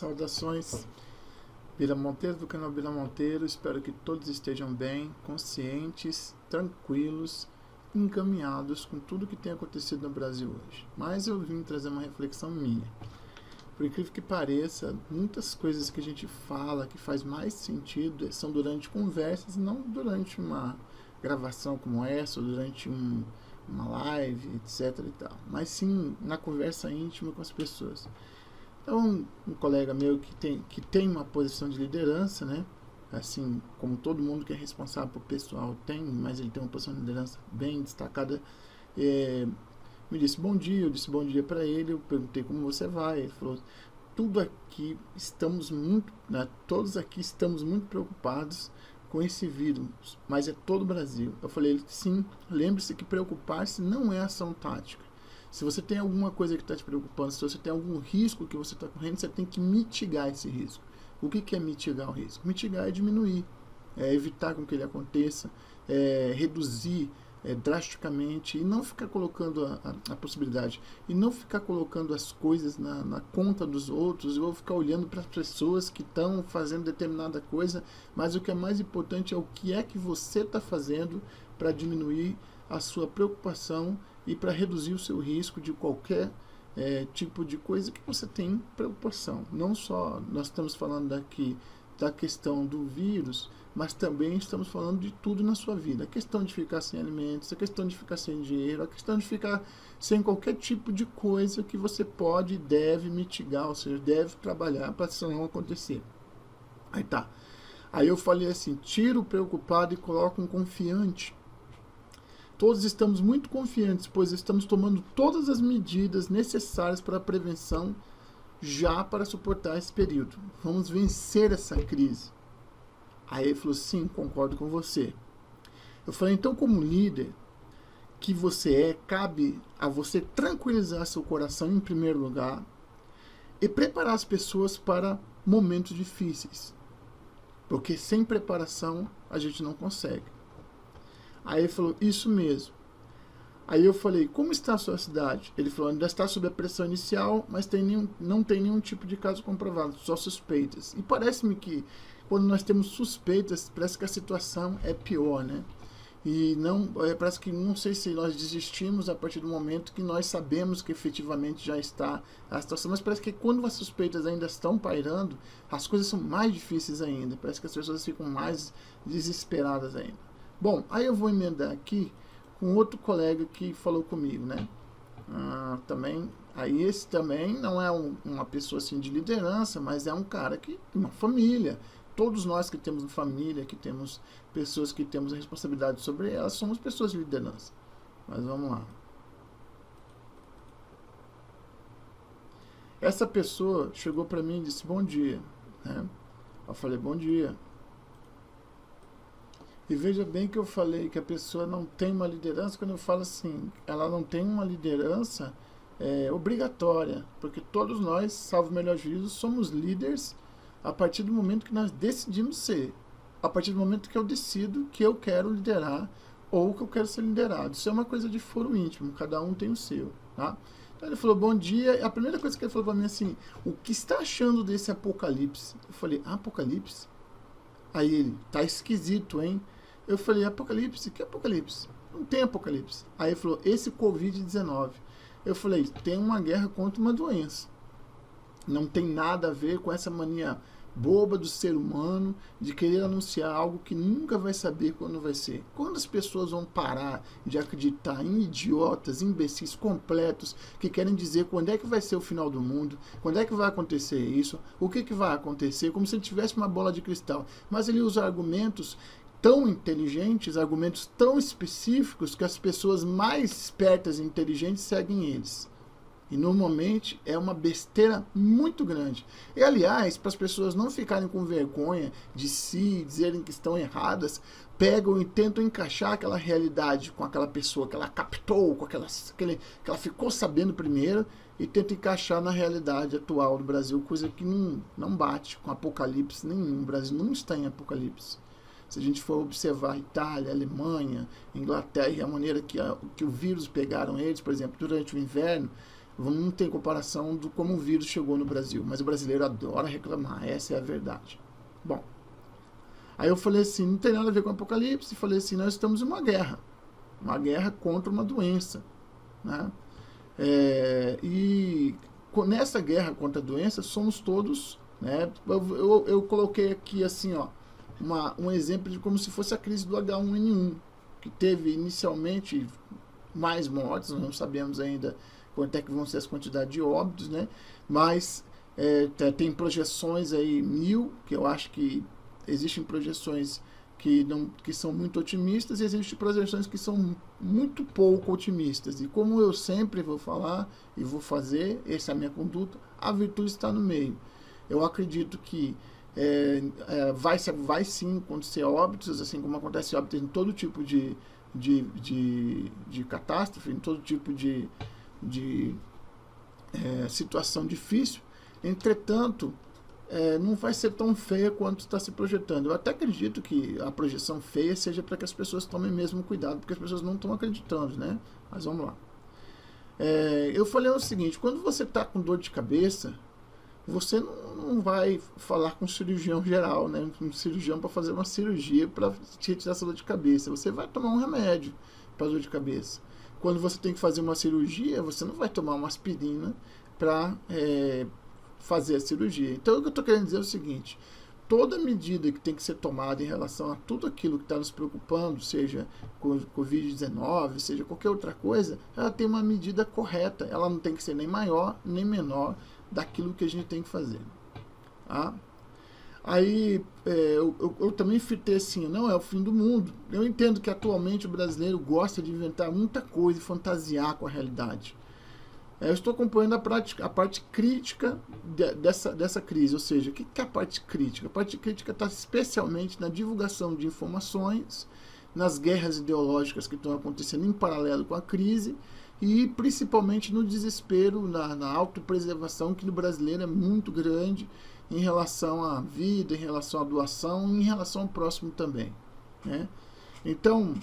Saudações, Bira Monteiro do canal Bira Monteiro. Espero que todos estejam bem, conscientes, tranquilos, encaminhados com tudo que tem acontecido no Brasil hoje. Mas eu vim trazer uma reflexão minha. Por incrível que pareça, muitas coisas que a gente fala que faz mais sentido são durante conversas, não durante uma gravação como essa, ou durante uma live, etc. e tal, mas sim na conversa íntima com as pessoas. Então, um colega meu que tem uma posição de liderança, né? Assim como todo mundo que é responsável por pessoal tem, mas ele tem uma posição de liderança bem destacada, me disse bom dia. Eu disse bom dia para ele. Eu perguntei como você vai. Ele falou: tudo aqui estamos muito, né, todos aqui estamos muito preocupados com esse vírus, mas é todo o Brasil. Eu falei: sim, lembre-se que preocupar-se não é ação tática. Se você tem alguma coisa que está te preocupando, se você tem algum risco que você está correndo, você tem que mitigar esse risco. O que é mitigar o risco? Mitigar é diminuir, é evitar com que ele aconteça, é reduzir drasticamente, e não ficar colocando a possibilidade, e não ficar colocando as coisas na conta dos outros, ou ficar olhando para as pessoas que estão fazendo determinada coisa, mas o que é mais importante é o que é que você está fazendo para diminuir a sua preocupação e para reduzir o seu risco de qualquer tipo de coisa que você tem preocupação. Não só nós estamos falando aqui da questão do vírus, mas também estamos falando de tudo na sua vida. A questão de ficar sem alimentos, a questão de ficar sem dinheiro, a questão de ficar sem qualquer tipo de coisa que você pode e deve mitigar, ou seja, deve trabalhar para isso não acontecer. Aí tá. Aí eu falei assim: tira o preocupado e coloca um confiante. Todos estamos muito confiantes, pois estamos tomando todas as medidas necessárias para a prevenção já para suportar esse período. Vamos vencer essa crise. Aí ele falou: sim, concordo com você. Eu falei: então, como líder que você é, cabe a você tranquilizar seu coração em primeiro lugar e preparar as pessoas para momentos difíceis. Porque sem preparação a gente não consegue. Aí ele falou: isso mesmo. Aí eu falei: como está a sua cidade? Ele falou: ainda está sob a pressão inicial, mas não tem nenhum tipo de caso comprovado, só suspeitas. E parece-me que quando nós temos suspeitas, parece que a situação é pior, né? E não, parece que, não sei se nós desistimos a partir do momento que nós sabemos que efetivamente já está a situação, mas parece que quando as suspeitas ainda estão pairando, as coisas são mais difíceis ainda, parece que as pessoas ficam mais desesperadas ainda. Bom, aí eu vou emendar aqui com outro colega que falou comigo, né? Também, aí esse também não é uma pessoa assim de liderança, mas é um cara que uma família. Todos nós que temos família, que temos pessoas que temos a responsabilidade sobre elas, somos pessoas de liderança. Mas vamos lá. Essa pessoa chegou para mim e disse bom dia, né? Eu falei: bom dia. E veja bem que eu falei que a pessoa não tem uma liderança, quando eu falo assim, ela não tem uma liderança obrigatória, porque todos nós, salvo o melhor juízo, somos líderes a partir do momento que nós decidimos ser, a partir do momento que eu decido que eu quero liderar ou que eu quero ser liderado. Isso é uma coisa de foro íntimo, cada um tem o seu, tá? Então ele falou bom dia, e a primeira coisa que ele falou para mim assim: o que está achando desse apocalipse? Eu falei: apocalipse? Aí ele: tá esquisito, hein? Eu falei: apocalipse? Que apocalipse? Não tem apocalipse. Aí ele falou: esse Covid-19. Eu falei: tem uma guerra contra uma doença. Não tem nada a ver com essa mania boba do ser humano de querer anunciar algo que nunca vai saber quando vai ser. Quando as pessoas vão parar de acreditar em idiotas, imbecis completos que querem dizer quando é que vai ser o final do mundo, quando é que vai acontecer isso, o que vai acontecer, como se ele tivesse uma bola de cristal. Mas ele usa argumentos tão inteligentes, argumentos tão específicos, que as pessoas mais espertas e inteligentes seguem eles. E normalmente é uma besteira muito grande. E aliás, para as pessoas não ficarem com vergonha de si, dizerem que estão erradas, pegam e tentam encaixar aquela realidade com aquela pessoa que ela captou, com que ela ficou sabendo primeiro, e tentam encaixar na realidade atual do Brasil, coisa que não bate com apocalipse nenhum. O Brasil não está em apocalipse. Se a gente for observar Itália, Alemanha, Inglaterra, e a maneira que o vírus pegaram eles, por exemplo, durante o inverno, Não tem comparação do como o vírus chegou no Brasil, mas o brasileiro adora reclamar, essa é a verdade. Bom, aí eu falei assim, não tem nada a ver com o apocalipse, falei assim, nós estamos em uma guerra contra uma doença, né? E nessa guerra contra a doença somos todos, né? Eu coloquei aqui assim, ó, um exemplo de como se fosse a crise do H1N1, que teve inicialmente mais mortes, nós não sabemos ainda quanto é que vão ser as quantidades de óbitos, né? Mas tem projeções aí 1.000, que eu acho que existem projeções que são muito otimistas e existem projeções que são muito pouco otimistas. E como eu sempre vou falar e vou fazer, essa é a minha conduta, a virtude está no meio. Eu acredito que vai sim acontecer óbitos, assim como acontece óbitos em todo tipo de catástrofe, em todo tipo de situação difícil. Entretanto, não vai ser tão feia quanto está se projetando. Eu até acredito que a projeção feia seja para que as pessoas tomem mesmo cuidado, porque as pessoas não estão acreditando, né? Mas vamos lá. Eu falei o seguinte, quando você está com dor de cabeça, você não vai falar com um cirurgião geral, né? Um cirurgião para fazer uma cirurgia para te retirar essa dor de cabeça. Você vai tomar um remédio para dor de cabeça. Quando você tem que fazer uma cirurgia, você não vai tomar uma aspirina para fazer a cirurgia. Então, o que eu estou querendo dizer é o seguinte, toda medida que tem que ser tomada em relação a tudo aquilo que está nos preocupando, seja Covid-19, seja qualquer outra coisa, ela tem uma medida correta, ela não tem que ser nem maior, nem menor daquilo que a gente tem que fazer. Tá? Aí, eu também fitei assim, não é o fim do mundo. Eu entendo que atualmente o brasileiro gosta de inventar muita coisa e fantasiar com a realidade. Eu estou acompanhando a parte crítica dessa crise, ou seja, o que é a parte crítica? A parte crítica está especialmente na divulgação de informações, nas guerras ideológicas que estão acontecendo em paralelo com a crise e principalmente no desespero, na autopreservação que no brasileiro é muito grande em relação à vida, em relação à doação e em relação ao próximo também, né? Então,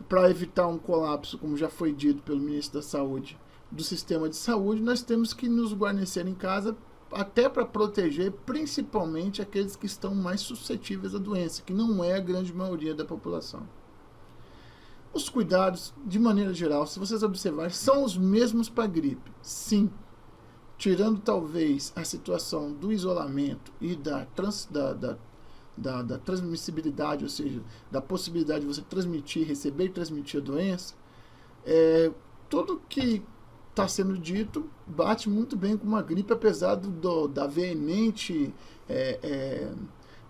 para evitar um colapso, como já foi dito pelo ministro da Saúde, do sistema de saúde, nós temos que nos guarnecer em casa até para proteger principalmente aqueles que estão mais suscetíveis à doença, que não é a grande maioria da população. Os cuidados, de maneira geral, se vocês observarem, são os mesmos para a gripe. Sim, tirando talvez a situação do isolamento e da transmissibilidade, ou seja, da possibilidade de você transmitir, receber e transmitir a doença, tudo que está sendo dito bate muito bem com uma gripe, apesar da veemente,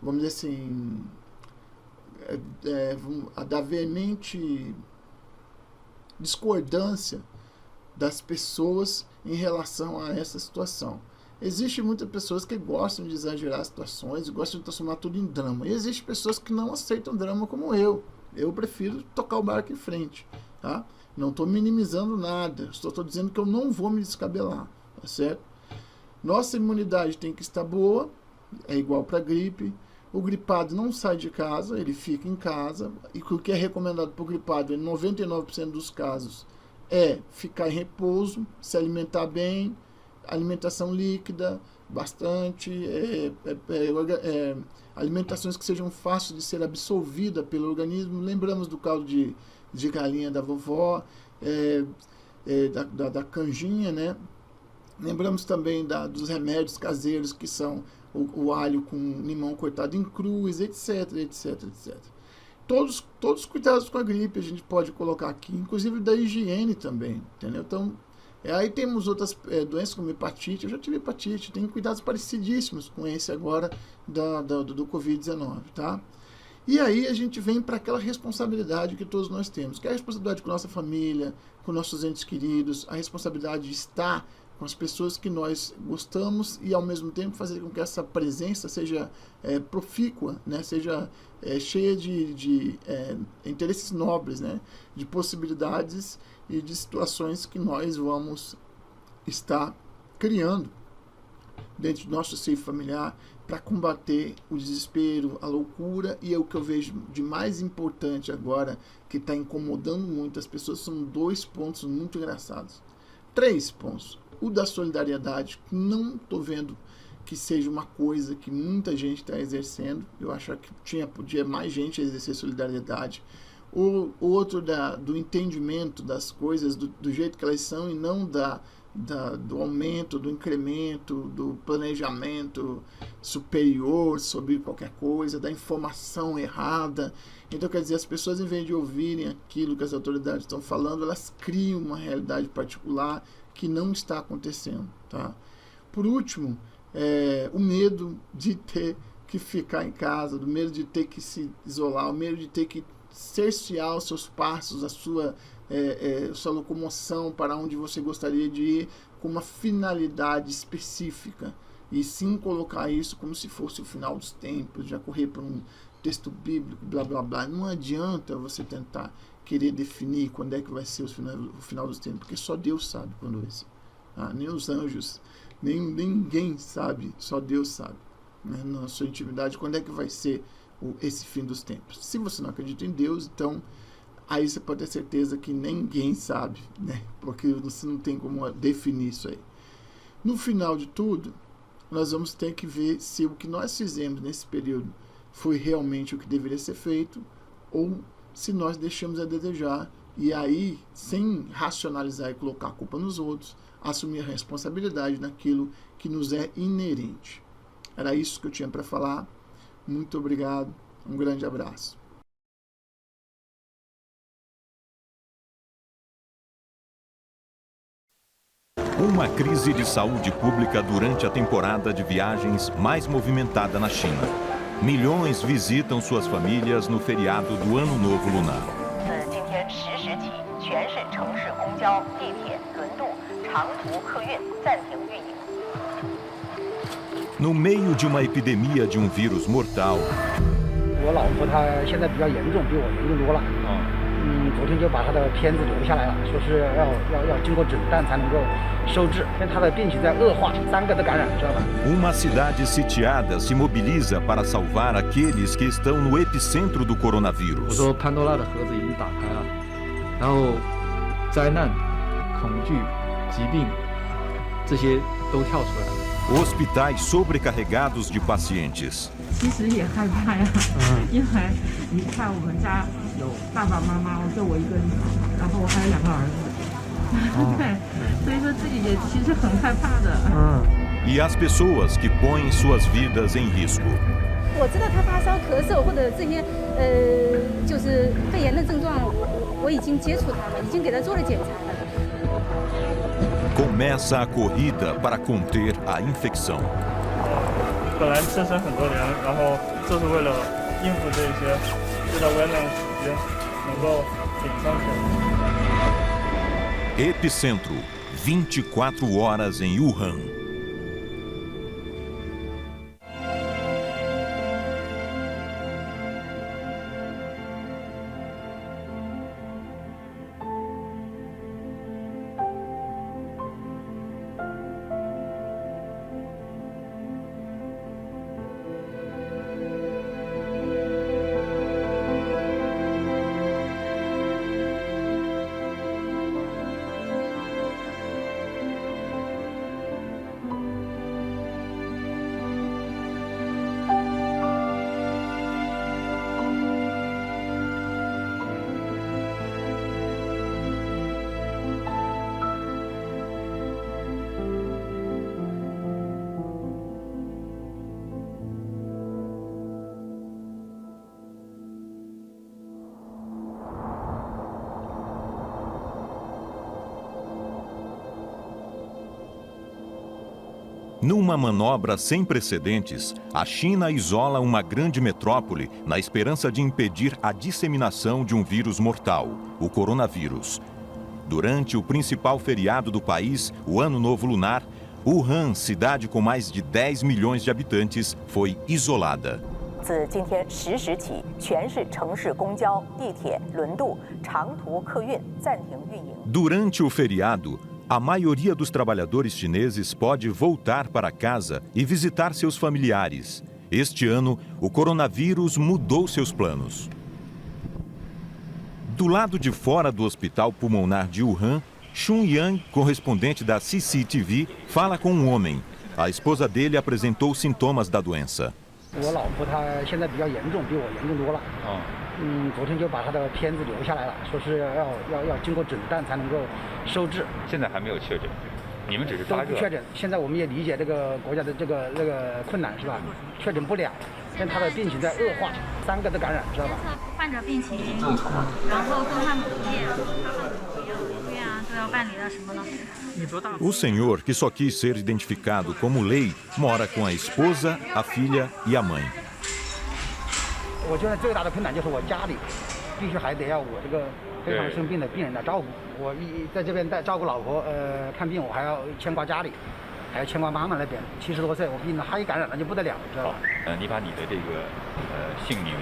vamos dizer assim, da veemente discordância das pessoas em relação a essa situação. Existem muitas pessoas que gostam de exagerar situações e gostam de transformar tudo em drama. E existem pessoas que não aceitam drama como eu. Eu prefiro tocar o barco em frente, tá? Não estou minimizando nada, estou dizendo que eu não vou me descabelar, tá certo? Nossa imunidade tem que estar boa, é igual para gripe. O gripado não sai de casa, ele fica em casa. E o que é recomendado para o gripado, em 99% dos casos, é ficar em repouso, se alimentar bem, alimentação líquida, bastante, alimentações que sejam fáceis de ser absorvida pelo organismo. Lembramos do caldo de galinha da vovó, da canjinha, né? Lembramos também dos remédios caseiros, que são o alho com limão cortado em cruz, etc, etc, etc. Todos os cuidados com a gripe a gente pode colocar aqui, inclusive da higiene também, entendeu? Então, aí temos outras doenças como hepatite. Eu já tive hepatite, tenho cuidados parecidíssimos com esse agora do Covid-19, tá? E aí a gente vem para aquela responsabilidade que todos nós temos, que é a responsabilidade com nossa família, com nossos entes queridos, a responsabilidade de estar com as pessoas que nós gostamos e ao mesmo tempo fazer com que essa presença seja profícua, né? Seja cheia de interesses nobres, né? De possibilidades e de situações que nós vamos estar criando dentro do nosso seio familiar para combater o desespero, a loucura. E o que eu vejo de mais importante agora, que está incomodando muito as pessoas, são 2 pontos muito engraçados. 3 pontos. O da solidariedade, não estou vendo que seja uma coisa que muita gente está exercendo. Eu acho que podia mais gente exercer solidariedade. O outro do entendimento das coisas do jeito que elas são e não do aumento, do incremento, do planejamento superior sobre qualquer coisa, da informação errada. Então, quer dizer, as pessoas, em vez de ouvirem aquilo que as autoridades estão falando, elas criam uma realidade particular que não está acontecendo. Tá? Por último, o medo de ter que ficar em casa, do medo de ter que se isolar, o medo de ter que cercear os seus passos, a sua locomoção para onde você gostaria de ir, com uma finalidade específica, e sim colocar isso como se fosse o final dos tempos, já correr para um texto bíblico, blá blá blá. Não adianta você tentar querer definir quando é que vai ser o final dos tempos, porque só Deus sabe quando vai ser. Nem os anjos, nem ninguém sabe, só Deus sabe, né, na sua intimidade, quando é que vai ser esse fim dos tempos. Se você não acredita em Deus, então aí você pode ter certeza que ninguém sabe, né, porque você não tem como definir isso aí. No final de tudo, nós vamos ter que ver se o que nós fizemos nesse período foi realmente o que deveria ser feito, ou se nós deixamos a desejar, e aí, sem racionalizar e colocar a culpa nos outros, assumir a responsabilidade naquilo que nos é inerente. Era isso que eu tinha para falar. Muito obrigado. Um grande abraço. Uma crise de saúde pública durante a temporada de viagens mais movimentada na China. Milhões visitam suas famílias no feriado do Ano Novo Lunar. No meio de uma epidemia de um vírus mortal, uma cidade sitiada se mobiliza para salvar aqueles que estão no epicentro do coronavírus. Hospitais sobrecarregados de pacientes. E as pessoas que põem suas vidas em risco. Começa a corrida para conter a infecção. 本来自身很多年，然后就是为了应付这些，就在危难的时间能够顶上去。 Epicentro, 24 horas em Wuhan. Numa manobra sem precedentes, a China isola uma grande metrópole na esperança de impedir a disseminação de um vírus mortal, o coronavírus. Durante o principal feriado do país, o Ano Novo Lunar, Wuhan, cidade com mais de 10 milhões de habitantes, foi isolada. Durante o feriado, a maioria dos trabalhadores chineses pode voltar para casa e visitar seus familiares. Este ano, o coronavírus mudou seus planos. Do lado de fora do Hospital Pulmonar de Wuhan, Xun Yang, correspondente da CCTV, fala com um homem. A esposa dele apresentou sintomas da doença. 我老婆她现在比较严重，比我严重多了。昨天就把她的片子留下来了，说是要经过诊断才能够收治。现在还没有确诊，你们只是发热。都不确诊，现在我们也理解这个国家的这个困难是吧？确诊不了，但她的病情在恶化，3个的感染，知道吧？患者病情重，然后更换补液，对啊，都要办理了什么呢？ O senhor, que só quis ser identificado como Lei, mora com a esposa, a filha e a mãe. 我觉得最大的困难就是我家里必须还得要我这个非常生病的病人来照顾。我在这边照顾老婆，看病我还要牵挂家里，还要牵挂妈妈那边。70多岁，我病了，他一感染那就不得了，知道吧？你把你的这个姓名、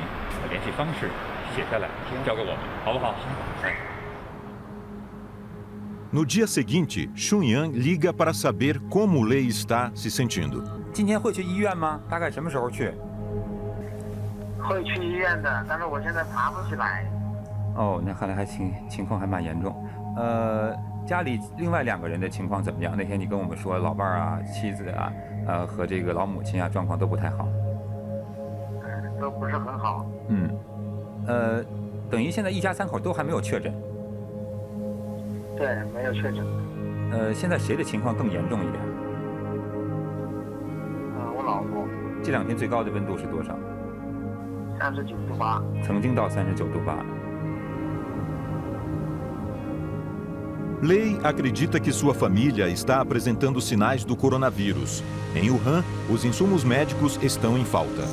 联系方式写下来，交给我们，好不好？ No dia seguinte, Xun Yang liga para saber como Lei está se sentindo. 今天会去医院吗？大概什么时候去？会去医院的，但是我现在爬不起来。哦，那看来还情况还蛮严重。家里另外2个人的情况怎么样？那天你跟我们说，老伴儿啊、妻子啊，和这个老母亲啊，状况都不太好。都不是很好。等于现在一家3口都还没有确诊。 对，没有确诊。现在谁的情况更严重一点？我老婆。这2天最高的温度是多少？39度8。曾经到39度8。Lei acredita que sua família está apresentando sinais do coronavírus. Em Wuhan, os insumos médicos estão em falta.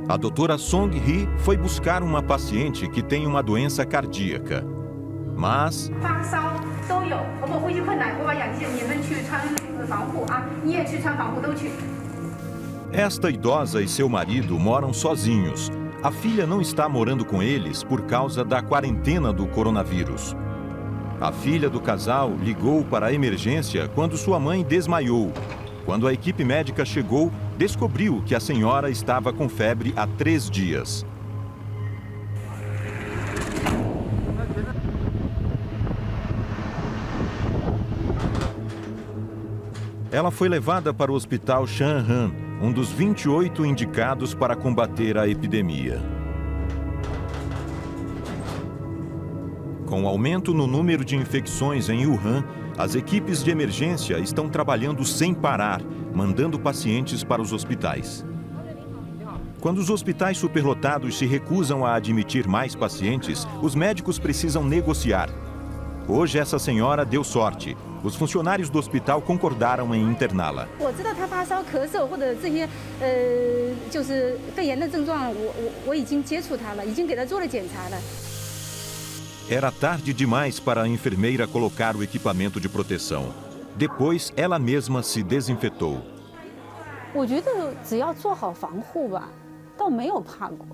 A doutora Song Hee foi buscar uma paciente que tem uma doença cardíaca. Mas... Esta idosa e seu marido moram sozinhos. A filha não está morando com eles por causa da quarentena do coronavírus. A filha do casal ligou para a emergência quando sua mãe desmaiou. Quando a equipe médica chegou, descobriu que a senhora estava com febre há 3 dias. Ela foi levada para o hospital Shanhan, um dos 28 indicados para combater a epidemia. Com o aumento no número de infecções em Wuhan, as equipes de emergência estão trabalhando sem parar, mandando pacientes para os hospitais. Quando os hospitais superlotados se recusam a admitir mais pacientes, os médicos precisam negociar. Hoje, essa senhora deu sorte. Os funcionários do hospital concordaram em interná-la. Era tarde demais para a enfermeira colocar o equipamento de proteção. Depois, ela mesma se desinfetou. 我觉得只要做好防护吧，倒没有怕过，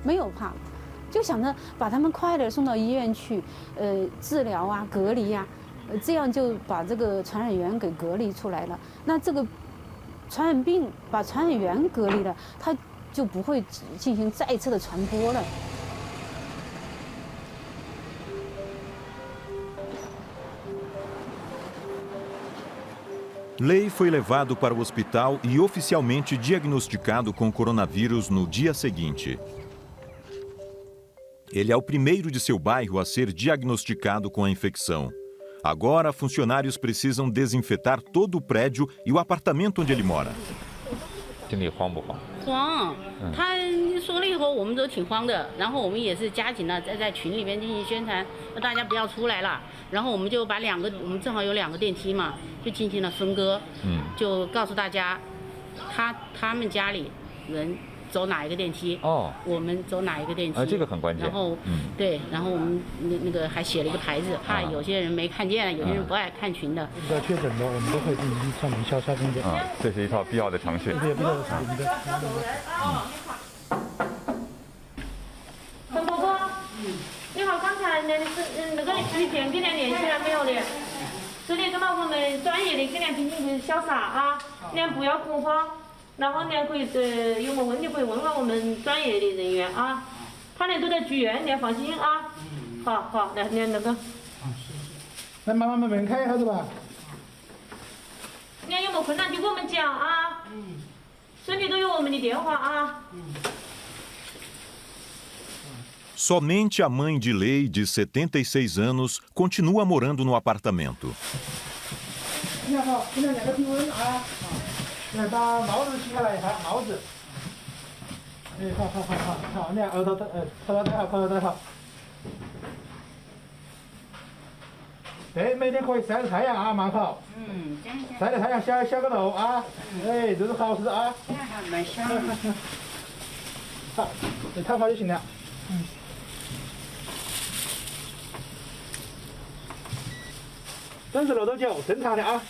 没有怕，就想着把他们快点送到医院去，治疗啊、隔离啊，这样就把这个传染源给隔离出来了。那这个传染病把传染源隔离了，它就不会进行再次的传播了。 Lei foi levado para o hospital e oficialmente diagnosticado com coronavírus no dia seguinte. Ele é o primeiro de seu bairro a ser diagnosticado com a infecção. Agora, funcionários precisam desinfetar todo o prédio e o apartamento onde ele mora. 心里慌不慌？慌，他说了以后，我们都挺慌的。然后我们也是加紧了在群里边进行宣传，让大家不要出来了。然后我们就把我们正好有2个电梯嘛，就进行了分割。就告诉大家，他们家里人走哪一个电梯，我们走哪一个电梯。这个很关键。然后，对，然后我们那个还写了一个牌子，怕有些人没看见，有些人不爱看群的。比较确诊的，我们都会进行上门消杀工作。这是一套必要的程序。对，必要的程序。陈伯伯，你好，刚才那个于田跟联系了没有的？这里跟到我们专业的跟平行小撒啊，您不要恐慌，然后您可以有么问题可以问我们专业的人员啊，他们都在剧院，您放心啊。好，来您那个。来妈妈们门开一下子吧。您有么困难就给我们讲啊。这里都有我们的电话啊。Somente a mãe de Lei, de 76 anos, continua morando no apartamento. 你好，今天2个体温啊，来把帽子取下来一下，帽子。好，你看头戴好。对，每天可以晒着太阳啊，蛮好。晒着太阳消个肉啊，这是好事啊。蛮香。好，你套好就行了。30楼的酒，正常的啊。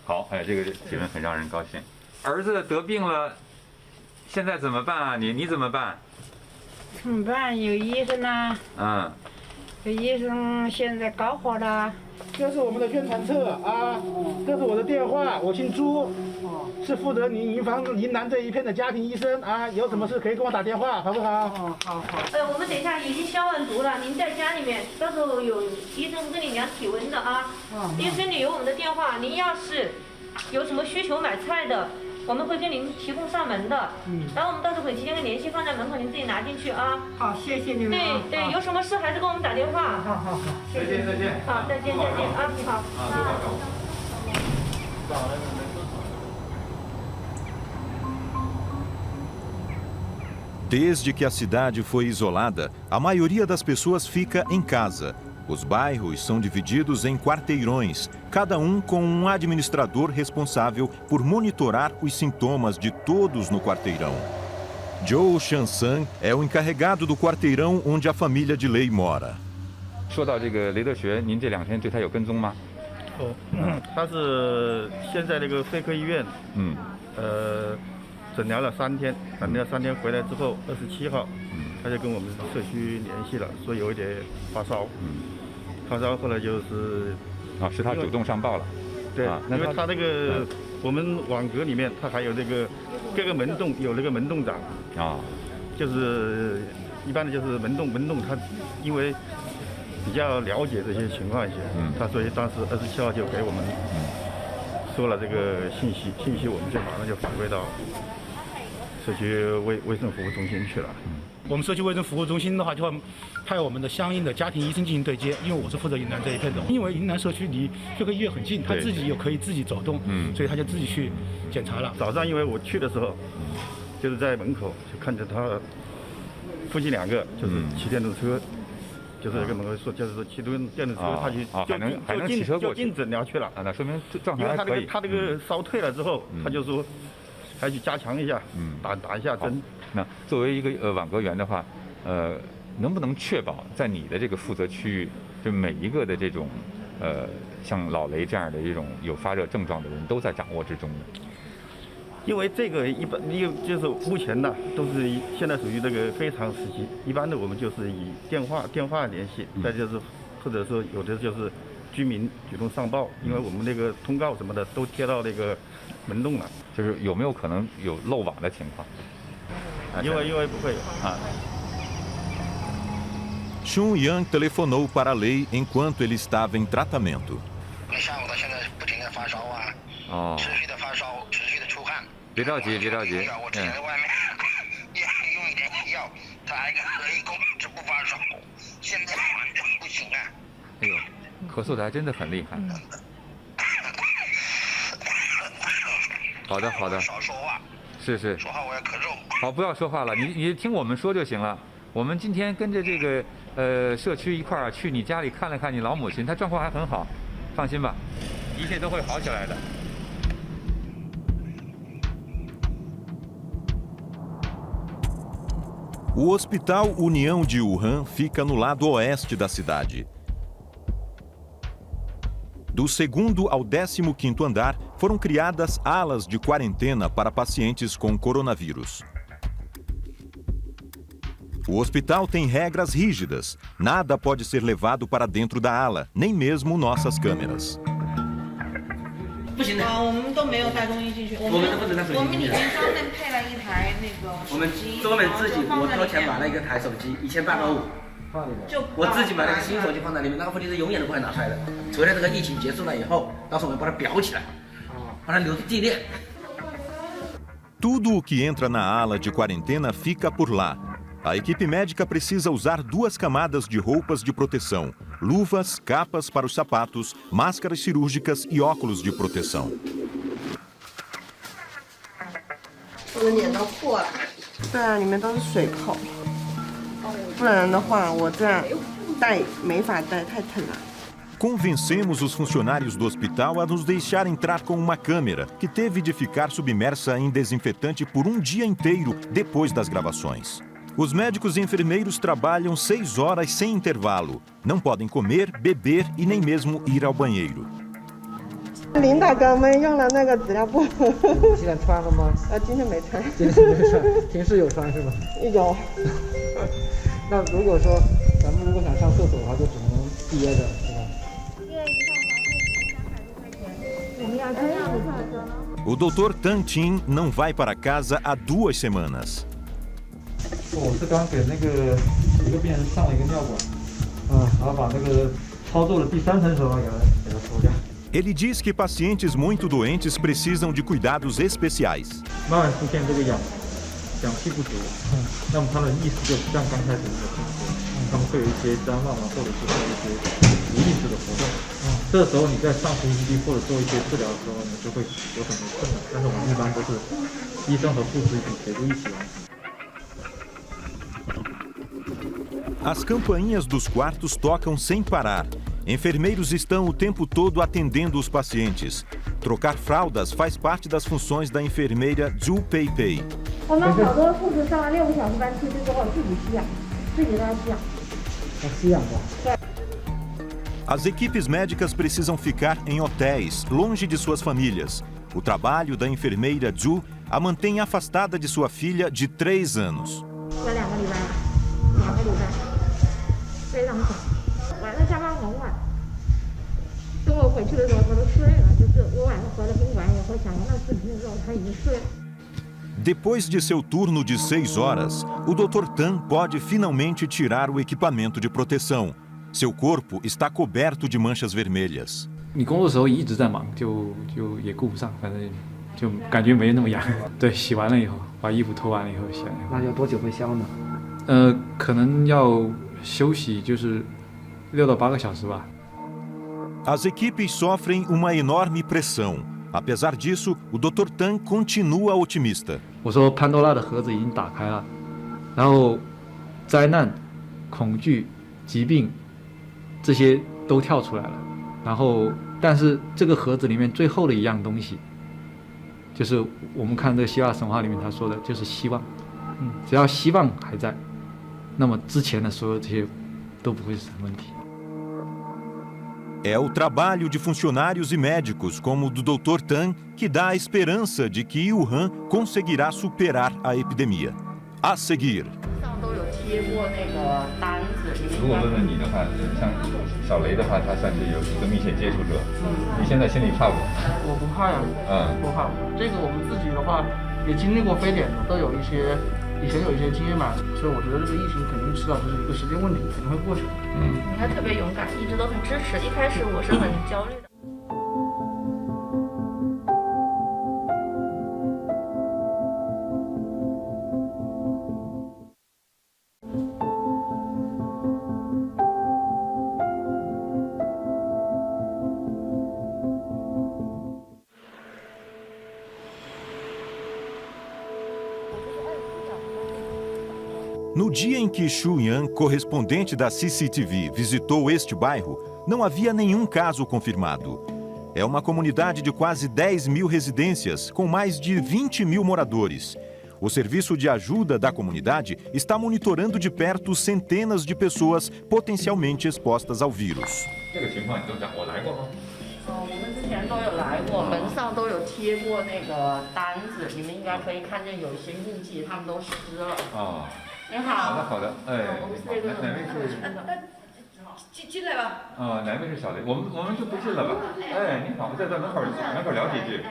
好，这个结论很让人高兴。儿子得病了，现在怎么办啊？你怎么办？怎么办？有医生啦。有医生现在搞好了。这是我们的宣传册啊，这是我的电话，我姓朱，是负责云南这一片的家庭医生啊，有什么事可以跟我打电话，好不好？好。我们等一下已经消完毒了，您在家里面，到时候有医生跟你量体温的啊。医生里有我们的电话，您要是有什么需求买菜的，我们会给您提供上门的。然后我们到时候会提前跟联系放在门口，您自己拿进去啊。好，谢谢你们。对，有什么事还是给我们打电话。好。再见。好，再见啊，好。Desde que a cidade foi isolada, a maioria das pessoas fica em casa. Os bairros são divididos em quarteirões, cada um com um administrador responsável por monitorar os sintomas de todos no quarteirão. Joe Chansan é o encarregado do quarteirão onde a família de Lei mora. 说到这个雷德学，您这2天对他有跟踪吗？他是现在那个肺科医院，诊疗了3天，回来之后27号，他就跟我们社区联系了，说有一点发烧，发烧后来就是是他主动上报了，对，因为他那个我们网格里面他还有这个各个门洞有那个门洞长就是一般的就是门洞他因为比较了解这些情况一些，他所以当时27号就给我们说了这个信息我们就马上就反馈到社区卫生服务中心去了。我们社区卫生服务中心的话，就会派我们的相应的家庭医生进行对接，因为我是负责云南这一片的。因为云南社区离肺科医院很近，他自己又可以自己走动，所以他就自己去检查了。早上因为我去的时候，就是在门口就看着他夫妻2个就是骑电动车，就是那个门口说就是说骑电动车，他就进诊疗去了。那说明状态还可以。他这个烧退了之后，他就说还去加强一下，打一下针。那作为一个网格员的话，能不能确保在你的这个负责区域，就每一个的这种像老雷这样的这种有发热症状的人都在掌握之中呢？因为这个一般就是目前呢都是现在属于这个非常时期，一般的我们就是以电话联系，再就是或者说有的就是居民主动上报，因为我们那个通告什么的都贴到那个门洞了。就是有没有可能有漏网的情况？因为不会有Chun Yang telefonou para a Lei enquanto ele estava em tratamento. 下午到现在不停的发烧啊，持续的发烧，持续的出汗。别着急。我之前在外面也用一点药，他还可以控制不发烧，现在完全不行啊。哎呦，咳嗽的还真的很厉害。好的。少说话。是。说话我要咳嗽。好，不要说话了，你听我们说就行了。我们今天跟着这个社区一块儿去你家里看了看你老母亲，她状况还很好，放心吧，一切都会好起来的。O Hospital União de Wuhan fica no lado oeste da cidade. Do 2º ao 15º andar, foram criadas alas de quarentena para pacientes com coronavírus. O hospital tem regras rígidas. Nada pode ser levado para dentro da ala, nem mesmo nossas câmeras. 不行的，我们都没有带东西进去。我们都不能带手机进去。我们里面专门配了一台那个手机。我们专门自己，我掏钱买了一个台手机，18005。我自己买了个新手机放在里面，那个手机是永远都不会拿出来的。除了这个疫情结束了以后，到时候我们把它裱起来，把它留作纪念。 Tudo o que entra na ala de quarentena fica por lá. A equipe médica precisa usar 2 camadas de roupas de proteção, luvas, capas para os sapatos, máscaras cirúrgicas e óculos de proteção. 我的脸都破了。对啊，里面都是水口，不然的话我这样戴没法戴，太疼了。 Convencemos os funcionários do hospital a nos deixar entrar com uma câmera, que teve de ficar submersa em desinfetante por um dia inteiro depois das gravações. Os médicos e enfermeiros trabalham 6 horas sem intervalo. Não podem comer, beber e nem mesmo ir ao banheiro. 领导给我们用了那个纸尿布。现在穿了吗？今天没穿。今天没穿，平时有穿是吗？有。那如果说咱们如果想上厕所的话，就只能憋着，是吧？ O Dr. Tan Tin não vai para casa há 2 semanas. 我是刚给那个一个病人上了一个尿管，然后把那个操作的第3层时候给它抽掉。 Ele diz que pacientes muito doentes precisam de cuidados especiais. 慢慢出现这个氧气不足，那么他的意识就不像刚开始那么清晰，他们会有一些谵妄啊，或者是做一些无意识的活动。这时候你在上呼吸机或者做一些治疗的时候，你就会有很多困难。但是我们一般都是医生和护士一起协助一起完成。 As campainhas dos quartos tocam sem parar. Enfermeiros estão o tempo todo atendendo os pacientes. Trocar fraldas faz parte das funções da enfermeira Zhu Peipei. 我们好多护士上了6个小时班出去之后自己吸氧，自己在吸氧。吸氧的。对。 As equipes médicas precisam ficar em hotéis, longe de suas famílias. O trabalho da enfermeira Zhu a mantém afastada de sua filha de 3 anos. 有2个礼拜，2个礼拜，非常苦。晚上下班很晚，中午回去的时候他都睡了，就是我晚上回了宾馆以后想让视频的时候他已经睡了。 Depois de seu turno de 6 horas, o Dr. Tan pode finalmente tirar o equipamento de proteção. Seu corpo está coberto de manchas vermelhas. 你工作的时候一直在忙，就也顾不上，反正就感觉没那么痒。对，洗完了以后，把衣服脱完了以后洗完。那要多久会消呢？可能要休息，就是6到8个小时吧。 As equipes sofrem uma enorme pressão. Apesar disso, o Dr. Tan continua otimista. 我说潘多拉的盒子已经打开了，然后灾难、恐惧、疾病。 这些都跳出来了，然后，但是这个盒子里面最后的一样东西，就是我们看这个希腊神话里面他说的，就是希望。只要希望还在，那么之前的所有这些都不会是问题。 É o trabalho de funcionários e médicos, como o do Dr. Tan, que dá a esperança de que Wuhan conseguirá superar a epidemia. A seguir. 如果问问你的话，像小雷的话，他算是有一个密切接触者，你现在心里怕不？我不怕呀，不怕。这个我们自己的话也经历过非典的，都有一些以前有一些经验嘛，所以我觉得这个疫情肯定迟早是一个时间问题，肯定会过去。你还特别勇敢，一直都很支持。一开始我是很焦虑的。 No dia em que Xu Yan, correspondente da CCTV, visitou este bairro, não havia nenhum caso confirmado. É uma comunidade de quase 10 mil residências, com mais de 20 mil moradores. O serviço de ajuda da comunidade está monitorando de perto centenas de pessoas potencialmente expostas ao vírus. 这个情况你都讲，我来过吗？我们之前都有来过，门上都有贴过那个单子，你们应该可以看见有一些印记，他们都湿了。哦。你好。好的好的，哎。我们是这个。哪位是？进来吧。哪位是小雷？我们就不进了吧。哎，你好，在门口聊几句。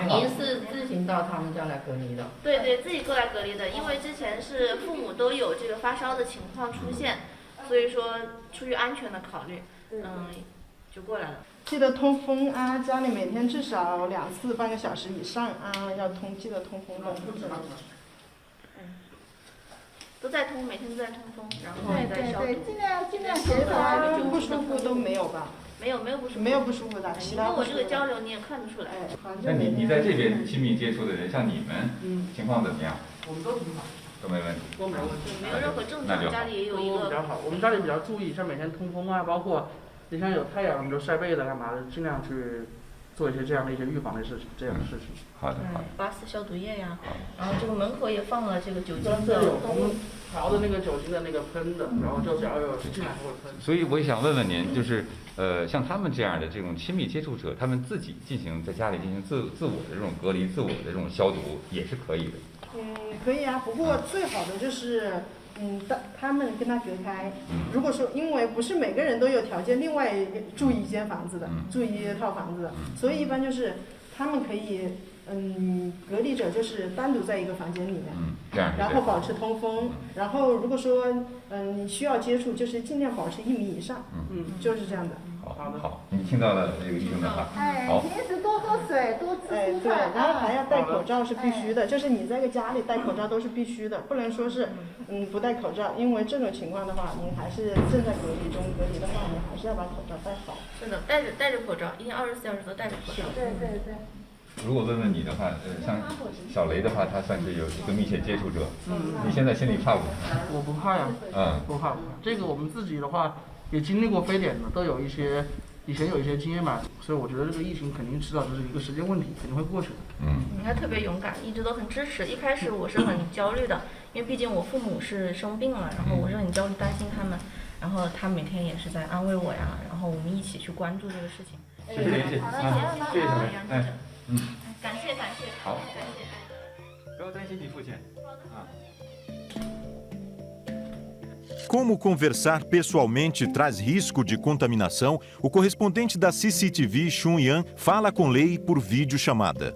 您是自行到他们家来隔离的？对对，自己过来隔离的，因为之前是父母都有这个发烧的情况出现，所以说出于安全的考虑，就过来了。记得通风啊，家里每天至少2次半个小时以上啊，记得通风的。都在通，每天都在通风，然后也在消毒。对，尽量协调，不舒服都没有吧？没有不舒服。没有不舒服的，其他跟我这个交流你也看得出来。那你在这边亲密接触的人，像你们，情况怎么样？我们都挺好。都没问题。都没问题。没有任何症状，家里也有一个。比较好，我们家里比较注意，像每天通风啊，包括你像有太阳，我们就晒被子干嘛的，尽量去做一些这样的一些预防的事情，这样的事情。好的。8次消毒液呀，然后这个门口也放了这个酒精的。调的那个酒精的那个喷的，然后就只要有进来会喷。所以我也想问问您，就是像他们这样的这种亲密接触者，他们自己在家里进行自我的这种隔离、自我的这种消毒也是可以的。可以啊，不过最好的就是他们跟他隔开。如果说因为不是每个人都有条件另外住一间房子的，住一套房子的，所以一般就是他们可以。隔离者就是单独在一个房间里面，然后保持通风，然后如果说你需要接触，就是尽量保持1米以上，就是这样的。好，你听到了这个医生的话。好。平时多喝水，多吃蔬菜，然后还要戴口罩是必须的，就是你在家里戴口罩都是必须的，不能说是不戴口罩，因为这种情况的话，你还是正在隔离中，隔离的话，你还是要把口罩戴好。是的，戴着口罩，一天24小时都戴着口罩。对。如果问问你的话，像小雷的话，他算是有一个密切接触者。你现在心里怕不怕？我不怕呀。不怕。这个我们自己的话也经历过非典的，都有一些以前有一些经验嘛，所以我觉得这个疫情肯定迟早就是一个时间问题，肯定会过去的。你还特别勇敢，一直都很支持。一开始我是很焦虑的，因为毕竟我父母是生病了，然后我是很焦虑，担心他们，然后他每天也是在安慰我呀，然后我们一起去关注这个事情。谢谢联系。谢谢小雷。感谢。好，感谢。不要担心你父亲。Como conversar pessoalmente traz risco de contaminação, o correspondente da CCTV, Xun Yan, fala com Lei por videochamada.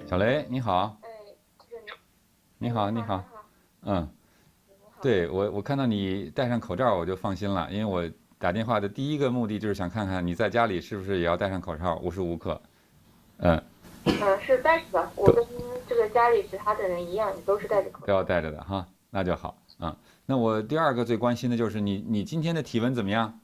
小雷，你好。你好。对，我看到你戴上口罩，我就放心了，因为我打电话的第一个目的就是想看看你在家里是不是也要戴上口罩，无时无刻。是戴着的，我跟这个家里其他的人一样，都是戴着口罩。都要戴着的哈，那就好啊。那我第二个最关心的就是你今天的体温怎么样？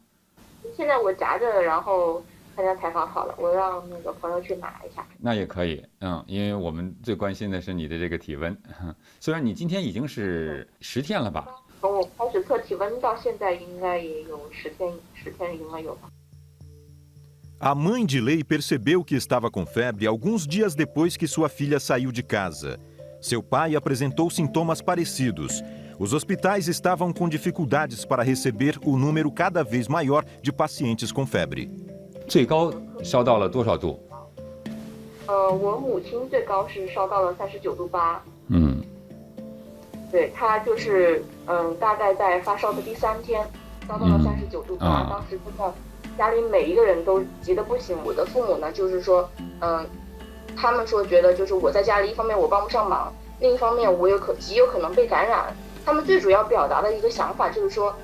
现在我夹着，然后参加采访好了，我让那个朋友去拿一下。那也可以，因为我们最关心的是你的这个体温。虽然你今天已经是10天了吧？从我开始测体温到现在，应该也有10天应该有吧。A mãe de Lei percebeu que estava com febre alguns dias depois que sua filha saiu de casa. Seu pai apresentou sintomas parecidos. Os hospitais estavam com dificuldades para receber o número cada vez maior de pacientes com febre. 最高烧到了多少度？我母亲最高是烧到了39度8。对，她就是大概在发烧的第3天，烧到了39度8。当时真的家里每一个人都急得不行。我的父母呢，就是说，他们说觉得就是我在家里，一方面我帮不上忙，另一方面我极有可能被感染。他们最主要表达的一个想法就是说，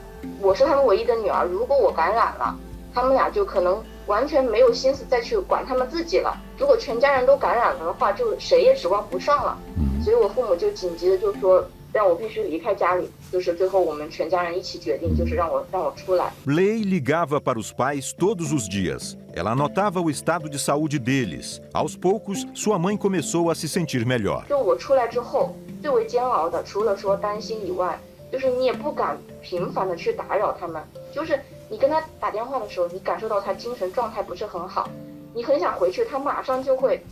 我是他们唯一的女儿，如果我感染了，他们俩就可能完全没有心思再去管他们自己了。如果全家人都感染了的话，就谁也指望不上了。所以我父母就紧急的就说，让我必须离开家里，就是最后我们全家人一起决定，就是让我出来。Lei ligava para os pais todos os dias. Ela anotava o estado de saúde deles. Aos poucos, sua mãe começou a se sentir melhor. 就我出来之后，最为煎熬的，除了说担心以外，就是你也不敢频繁的去打扰他们。就是你跟他打电话的时候，你感受到他精神状态不是很好，你很想回去，他马上就会，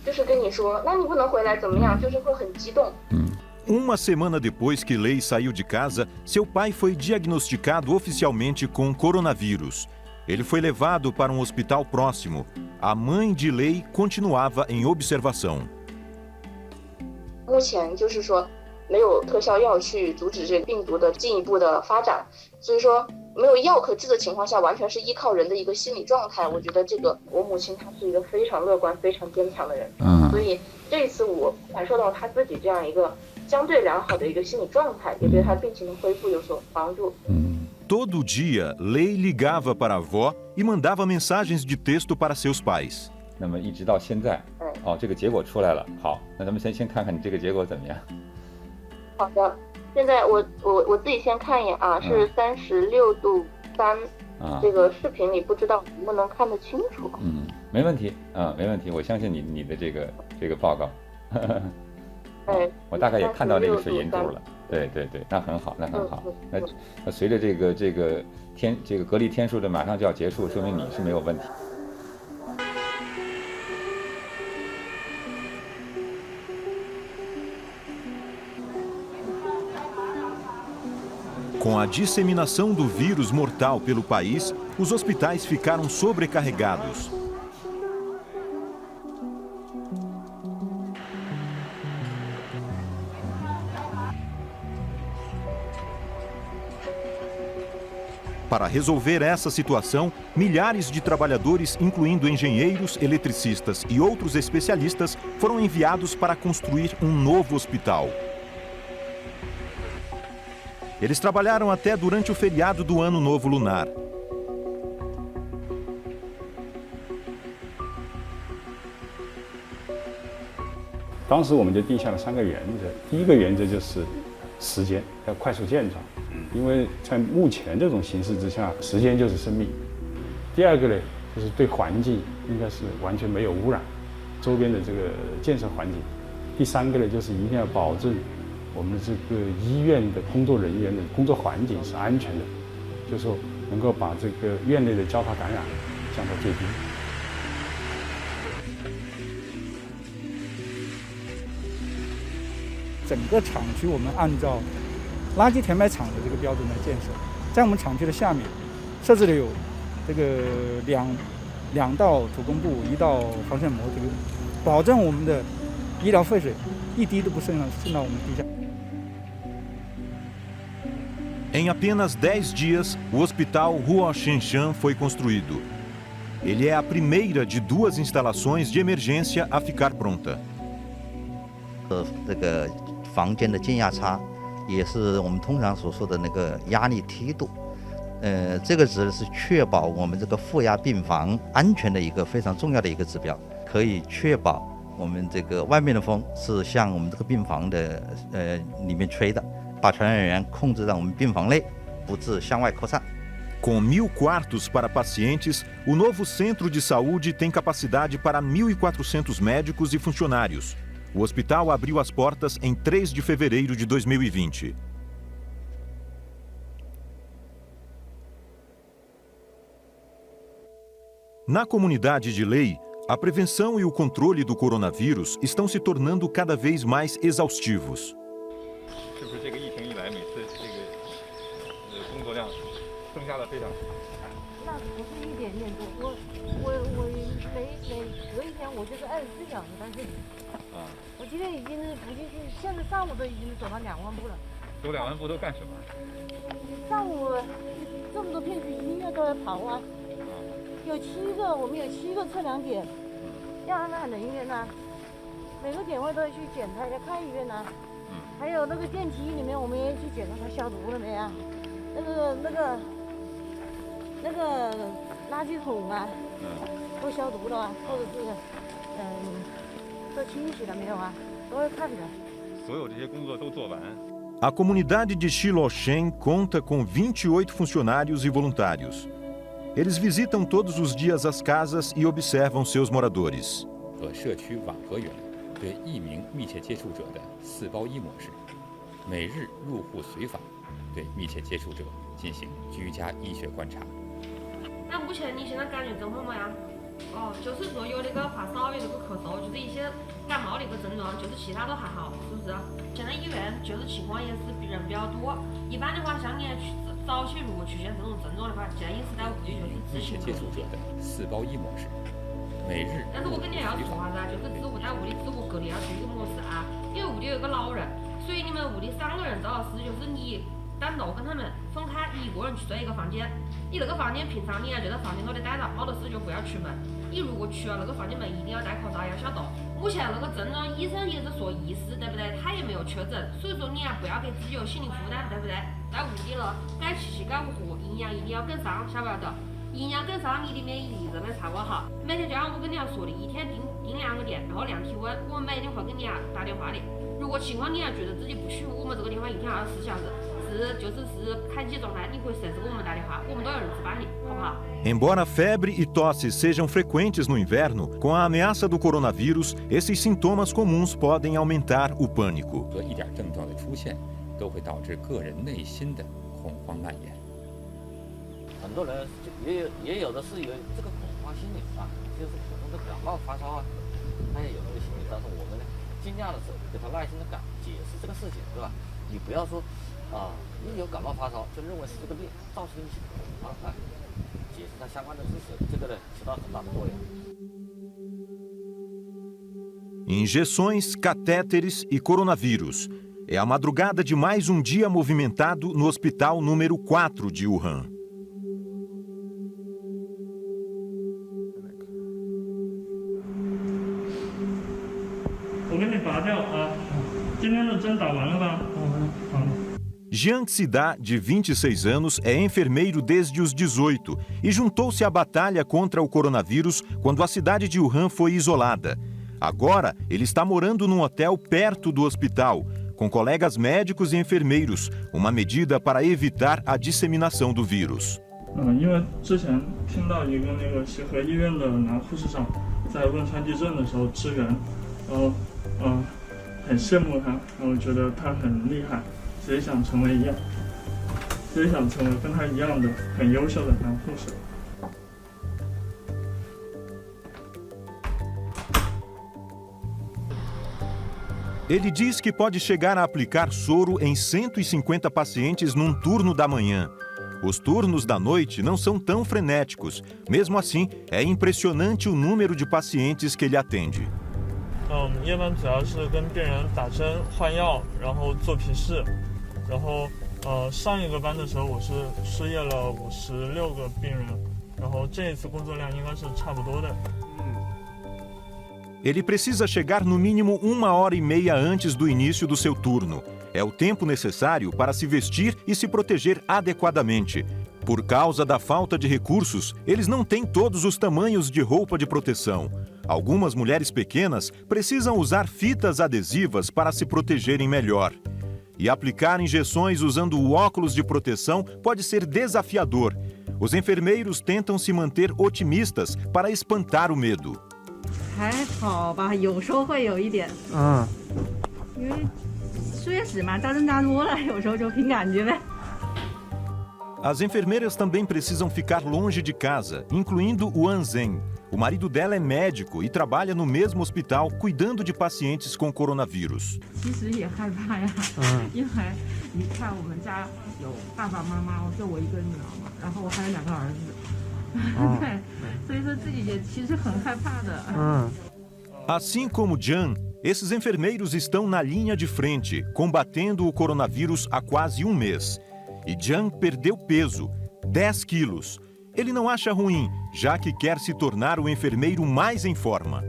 就是跟你说，那你不能回来怎么样，就是会很激动。Uma semana depois que Lei saiu de casa, seu pai foi diagnosticado oficialmente com coronavírus. Ele foi levado para um hospital próximo. A mãe de Lei continuava em observação. 目前就是说没有特效药去阻止这个病毒的进一步的发展，所以说没有药可治的情况下，完全是依靠人的一个心理状态。我觉得这个我母亲她是一个非常乐观、非常坚强的人，所以这一次我感受到她自己这样一个相对良好的一个心理状态，也对她病情的恢复有所帮助。Todo dia, Lei ligava para a avó e mandava mensagens de texto para seus pais. 那么一直到现在，这个结果出来了。好，那咱们先看看你这个结果怎么样。好的，现在我自己先看一眼啊，是36.3度，这个视频里不知道能不能看得清楚。没问题没问题，我相信你的这个报告。我大概也看到这个水银度了。对，那很好，那很好。那随着这个隔离天数的马上就要结束，说明你是没有问题。Com a disseminação do vírus mortal pelo país, os hospitais ficaram sobrecarregados. Para resolver essa situação, milhares de trabalhadores, incluindo engenheiros, eletricistas e outros especialistas, foram enviados para construir um novo hospital. Eles trabalharam até durante o feriado do Ano Novo Lunar. "当时我们就定下了3个原则，第一个原则就是时间要快速建造，因为在目前这种形势之下，时间就是生命。第二个呢，就是对环境应该是完全没有污染，周边的这个建设环境。第三个呢，就是一定要保证我们这个医院的工作人员的工作环境是安全的，就是说能够把这个院内的交叉感染降到最低。整个厂区我们按照垃圾填埋场的这个标准来建设，在我们厂区的下面设置了有这个两道土工部，1道防渗膜，这个保证我们的医疗废水一滴都不渗到我们地下。Em apenas 10 dias, o Hospital Rua Xinxian foi construído. Ele é a primeira de 2 instalações de emergência a ficar pronta. 这个房间的建压差，也是我们通常所说的那个压力梯度。这个指的是确保我们这个负压病房安全的一个非常重要的一个指标，可以确保我们这个外面的风是向我们这个病房的里面吹的，把传染源控制在我们病房内，不致向外扩散。Com 1000 quartos para pacientes, o novo centro de saúde tem capacidade para 1.400 médicos e funcionários. O hospital abriu as portas em 3 de fevereiro de 2020. Na comunidade de Lei, a prevenção e o controle do coronavírus estão se tornando cada vez mais exaustivos. 是不是这个疫情以来，每次这个工作量增加了非常？那不是一点点多，我每隔一天我就是24小时在这里。我今天已经是不进去，现在上午都已经走到2万步了。走2万步都干什么？上午这么多片区医院都要跑啊，我们有7个测量点，要安排人员呐，每个点位都要去检查一下看医院呐，还有那个电梯里面我们也去检查它消毒了没啊，那个垃圾桶啊，都消毒了啊，或者是都清洗了没有啊？都要看的。所有这些工作都做完。A comunidade de Xiluochen conta com 28 funcionários e voluntários. Eles visitam todos os dias as casas e observam seus moradores. 和社区网格员对1名密切接触者的4包1模式，每日入户随访，对密切接触者进行居家医学观察。那目前你现在感觉状况怎么样？哦，就是说有那个发烧，有那个咳嗽，就是一些感冒那个症状，就是其他都还好，是不是？现在医院就是情况也是人比较多，一般的话，像你早期如果出现这种症状的话，建议是在屋里就是自行接触者的4包1模式，每日。但是我跟你要说啥子啊？就是在屋里自我隔离要注意一个模式啊，因为屋里有一个老人，所以你们屋里3个人最好是就是你单独跟他们分开，一个人去睡一个房间。你那个房间平常你要就在房间头里待着，没得事就不要出门。你如果出了那个房间门，一定要戴口罩，要消毒。目前那个症状，医生也是说疑似，对不对？他也没有确诊，所以说你也不要给自己有心理负担，对不对？在屋里了，该吃西该喝，营养一定要跟上，晓不晓得？营养跟上，你的免疫力才会才会好。每天就像我跟你要说的，一天盯2个点，然后量体温，我们每天会给你打电话的。如果情况你要觉得自己不舒服，我们这个电话一天24小时。是开机状态，你可以随时给我们打电话，我们都有人值班的，好不好？ Embora febre e tosse sejam frequentes no inverno, com a ameaça do coronavírus, esses sintomas comuns podem aumentar o pânico. 和一点症状的出现，都会导致个人内心的恐慌蔓延。很多人也有的是有这个恐慌心理啊，就是普通的感冒发烧啊，他也有这个心理，但是我们呢，尽量的是给他耐心的解释这个事情，对吧？你不要说。 一有感冒发烧就认为是这个病造成一些恐慌，解释它相关的知识，这个呢起到很大的作用。Injeções, catéteres e coronavírus. É a madrugada de mais um dia movimentado no hospital número 4 de Wuhan. 我给你拔掉啊！今天的针打完了吧？好了。 Jiang Sida, de 26 anos, é enfermeiro desde os 18 e juntou-se à batalha contra o coronavírus quando a cidade de Wuhan foi isolada. Agora, ele está morando num hotel perto do hospital, com colegas médicos e enfermeiros, uma medida para evitar a disseminação do vírus. 因为之前听到一个那个协和医院的男护士长在汶川地震的时候支援，然后很羡慕他，然后觉得他很厉害。 谁想成为跟他一样的很优秀的男护士？ Ele diz que pode chegar a aplicar soro em 150 pacientes num turno da manhã. Os turnos da noite não são tão frenéticos. Mesmo assim, é impressionante o número de pacientes que ele atende. 夜班主要是跟病人打针、换药，然后做皮试。 然后，上一个班的时候我是失业了56个病人，然后这一次工作量应该是差不多的。Ele precisa chegar no mínimo 1h30 antes do início do seu turno. É o tempo necessário para se vestir e se proteger adequadamente. Por causa da falta de recursos, eles não têm todos os tamanhos de roupa de proteção. Algumas mulheres pequenas precisam usar fitas adesivas para se protegerem melhor. E aplicar injeções usando o óculos de proteção pode ser desafiador. Os enfermeiros tentam se manter otimistas para espantar o medo. 还好吧，有时候会有一点。因为确实嘛，扎针扎多了，有时候就凭感觉呗。 As enfermeiras também precisam ficar longe de casa, incluindo o Anzen. O marido dela é médico e trabalha no mesmo hospital cuidando de pacientes com coronavírus. 其实也害怕呀，因为你看我们家有爸爸妈妈，就我一个女儿嘛，然后我还有2个儿子，对，所以说自己也其实很害怕的。Assim como Jiang, esses enfermeiros estão na linha de frente, combatendo o coronavírus há quase um mês. E Jiang perdeu peso, 10 quilos. Ele não acha ruim, já que quer se tornar o enfermeiro mais em forma.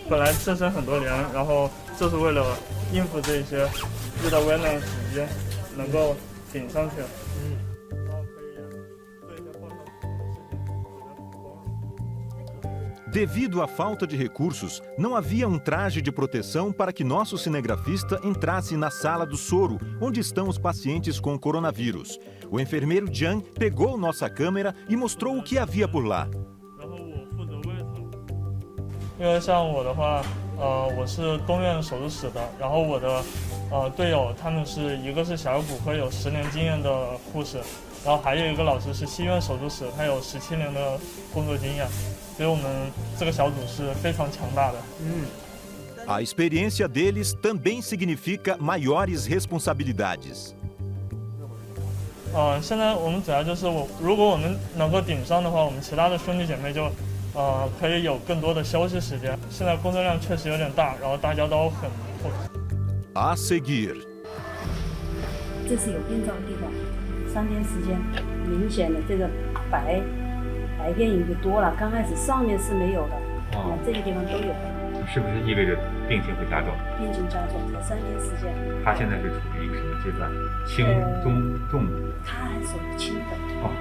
本来健身很多年，然后就是为了应付这些遇到危难的时间，能够顶上去。Devido à falta de recursos, não havia um traje de proteção para que nosso cinegrafista entrasse na sala do soro, onde estão os pacientes com coronavírus. O enfermeiro Jiang pegou nossa câmera e mostrou o que havia por lá. 因为像我的话，我是东院手术室的，然后我的队友他们是一个是小儿骨科有10年经验的护士，然后还有一个老师是西院手术室，他有17年的工作经验，所以我们这个小组是非常强大的。A experiência deles também significa maiores responsabilidades. 现在我们主要就是如果我们能够顶上的话，我们其他的兄弟姐妹就可以有更多的休息时间。现在工作量确实有点大，然后大家都很不。A seguir. 这是有病灶的地方，3天时间，明显的这个白变影就多了。刚开始上面是没有的，这个地方都有。是不是意味着病情会加重？病情加重，才3天时间。他现在是处于一个什么阶段？轻、中、重？他还属于轻的。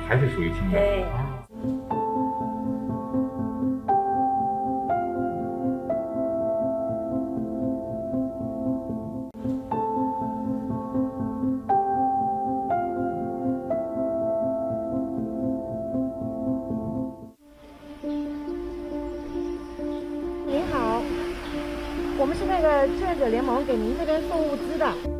还是属于轻的。对。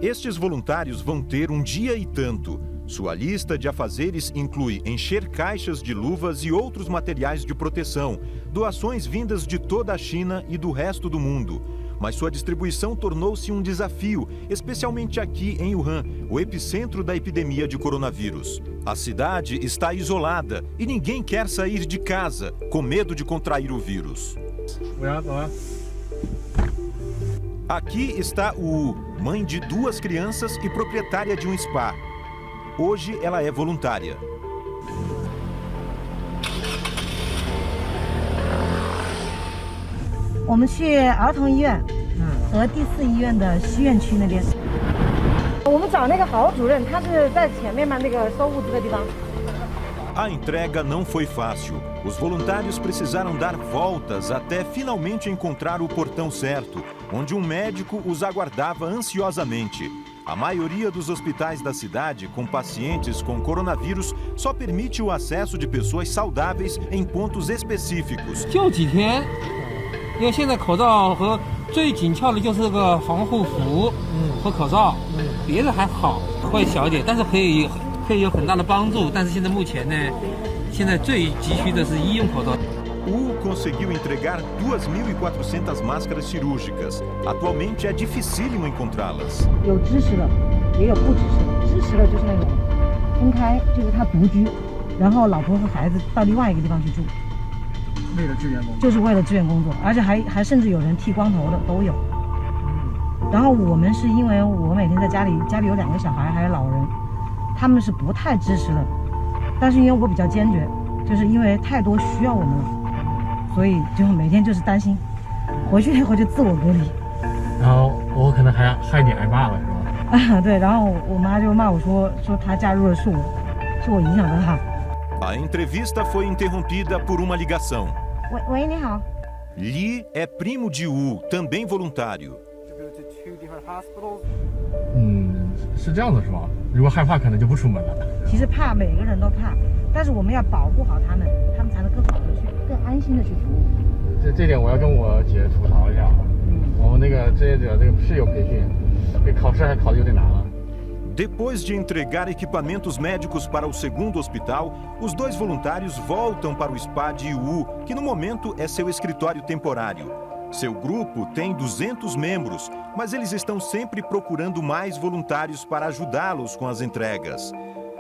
Estes voluntários vão ter um dia e tanto. Sua lista de afazeres inclui encher caixas de luvas e outros materiais de proteção, doações vindas de toda a China e do resto do mundo. Mas sua distribuição tornou-se um desafio, especialmente aqui em Wuhan, o epicentro da epidemia de coronavírus. A cidade está isolada e ninguém quer sair de casa, com medo de contrair o vírus. Aqui está Wu, mãe de 2 crianças e proprietária de um spa. Hoje ela é voluntária. 我们去儿童医院和第4医院的西院区那边。我们找那个郝主任，他是在前面嘛，那个收物资的地方。A entrega não foi fácil. Os voluntários precisaram dar voltas até finalmente encontrar o portão certo, onde um médico os aguardava ansiosamente. A maioria dos hospitais da cidade com pacientes com coronavírus só permite o acesso de pessoas saudáveis em pontos específicos. 就几天，因为现在口罩和最紧俏的就是这个防护服和口罩，别的还好，会小一点，但是可以有很大的帮助。但是现在目前呢，现在最急需的是医用口罩。Wu conseguiu entregar 2.400 máscaras cirúrgicas. Atualmente é dificílimo encontrá-las. 有支持的，也有不支持的。支持的就是那种分开，就是他独居，然后老婆和孩子到另外一个地方去住，为了支援工作，就是为了支援工作，而且还甚至有人剃光头的都有。然后我们是因为我每天在家里有2个小孩，还有老人，他们是不太支持的。但是因为我比较坚决，就是因为太多需要我们了。所以就每天就是担心，回去以后就自我隔离。然后我可能还害你挨骂了，是吧？对，然后我妈就骂我说她加入了是我影响到她。A entrevista foi interrompida por uma ligação. 喂，你好。Li é primo de Wu, também voluntário. 是这样子是吧？如果害怕，可能就不出门了。其实怕，每个人都怕，但是我们要保护好他们才能更好的更安心的去服务。这点我要跟我姐吐槽一下。我们那个志愿者是有培训，这考试还考得有点难了。Depois de entregar equipamentos médicos para o segundo hospital, os 2 voluntários voltam para o spa de Wu, que no momento é seu escritório temporário. Seu grupo tem 200 membros, mas eles estão sempre procurando mais voluntários para ajudá-los com as entregas.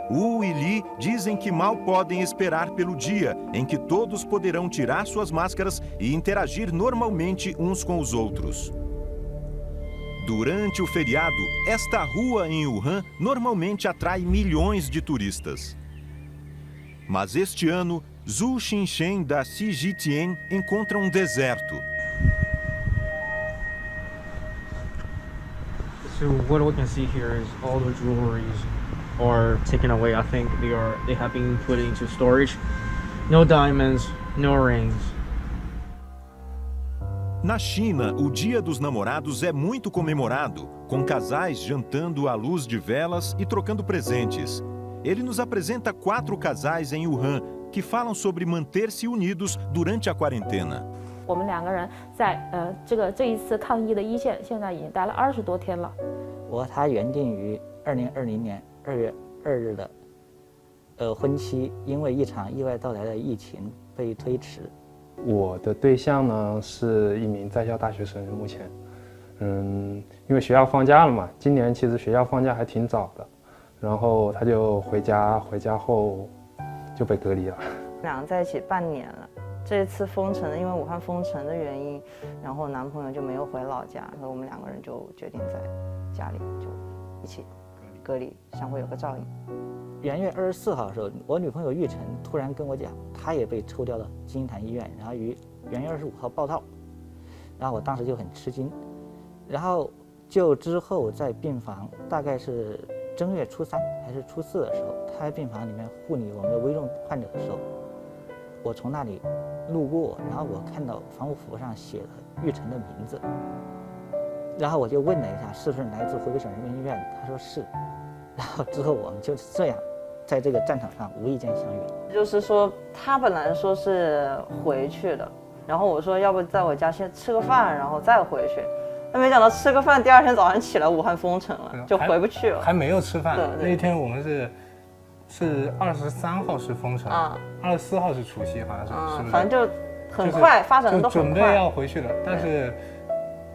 Wu e Li dizem que mal podem esperar pelo dia em que todos poderão tirar suas máscaras e interagir normalmente uns com os outros. Durante o feriado, esta rua em Wuhan normalmente atrai milhões de turistas. Mas este ano, Zhu Xinshen da Xijitian encontra um deserto. So what we can see here is all the jewelries are taken away. I think they have been put into storage. No diamonds, no rings. Na China, o Dia dos Namorados é muito comemorado, com casais jantando à luz de velas e trocando presentes. Ele nos apresenta 4 casais em Wuhan que falam sobre manter-se unidos durante a quarentena. 我们2个人在这一次抗疫的一线，现在已经待了20多天了。我和他原定于2020年2月2日的婚期因为一场意外到来的疫情被推迟。我的对象呢是一名在校大学生，目前，因为学校放假了嘛，今年其实学校放假还挺早的，然后他就回家后就被隔离了。两个在一起半年了，这次封城，因为武汉封城的原因，然后男朋友就没有回老家，然后我们两个人就决定在家里就一起隔离，相互有个照应。元月24号的时候，我女朋友玉晨突然跟我讲，她也被抽调到金银潭医院，然后于元月25号报到，然后我当时就很吃惊，然后就之后在病房，大概是正月初3还是初4的时候，她在病房里面护理我们的危重患者的时候，我从那里路过，然后我看到防护服上写了玉晨的名字，然后我就问了一下是不是来自湖北省人民医院，她说是，然后之后我们就是这样在这个战场上无意间相遇。就是说他本来说是回去的，然后我说要不在我家先吃个饭，然后再回去，但没想到吃个饭，第二天早上起来武汉封城了，就回不去了。还没有吃饭，对那一天我们是23号是封城，24号是除夕，好像是不是？反正就很快发展的都很快。就准备要回去了，但是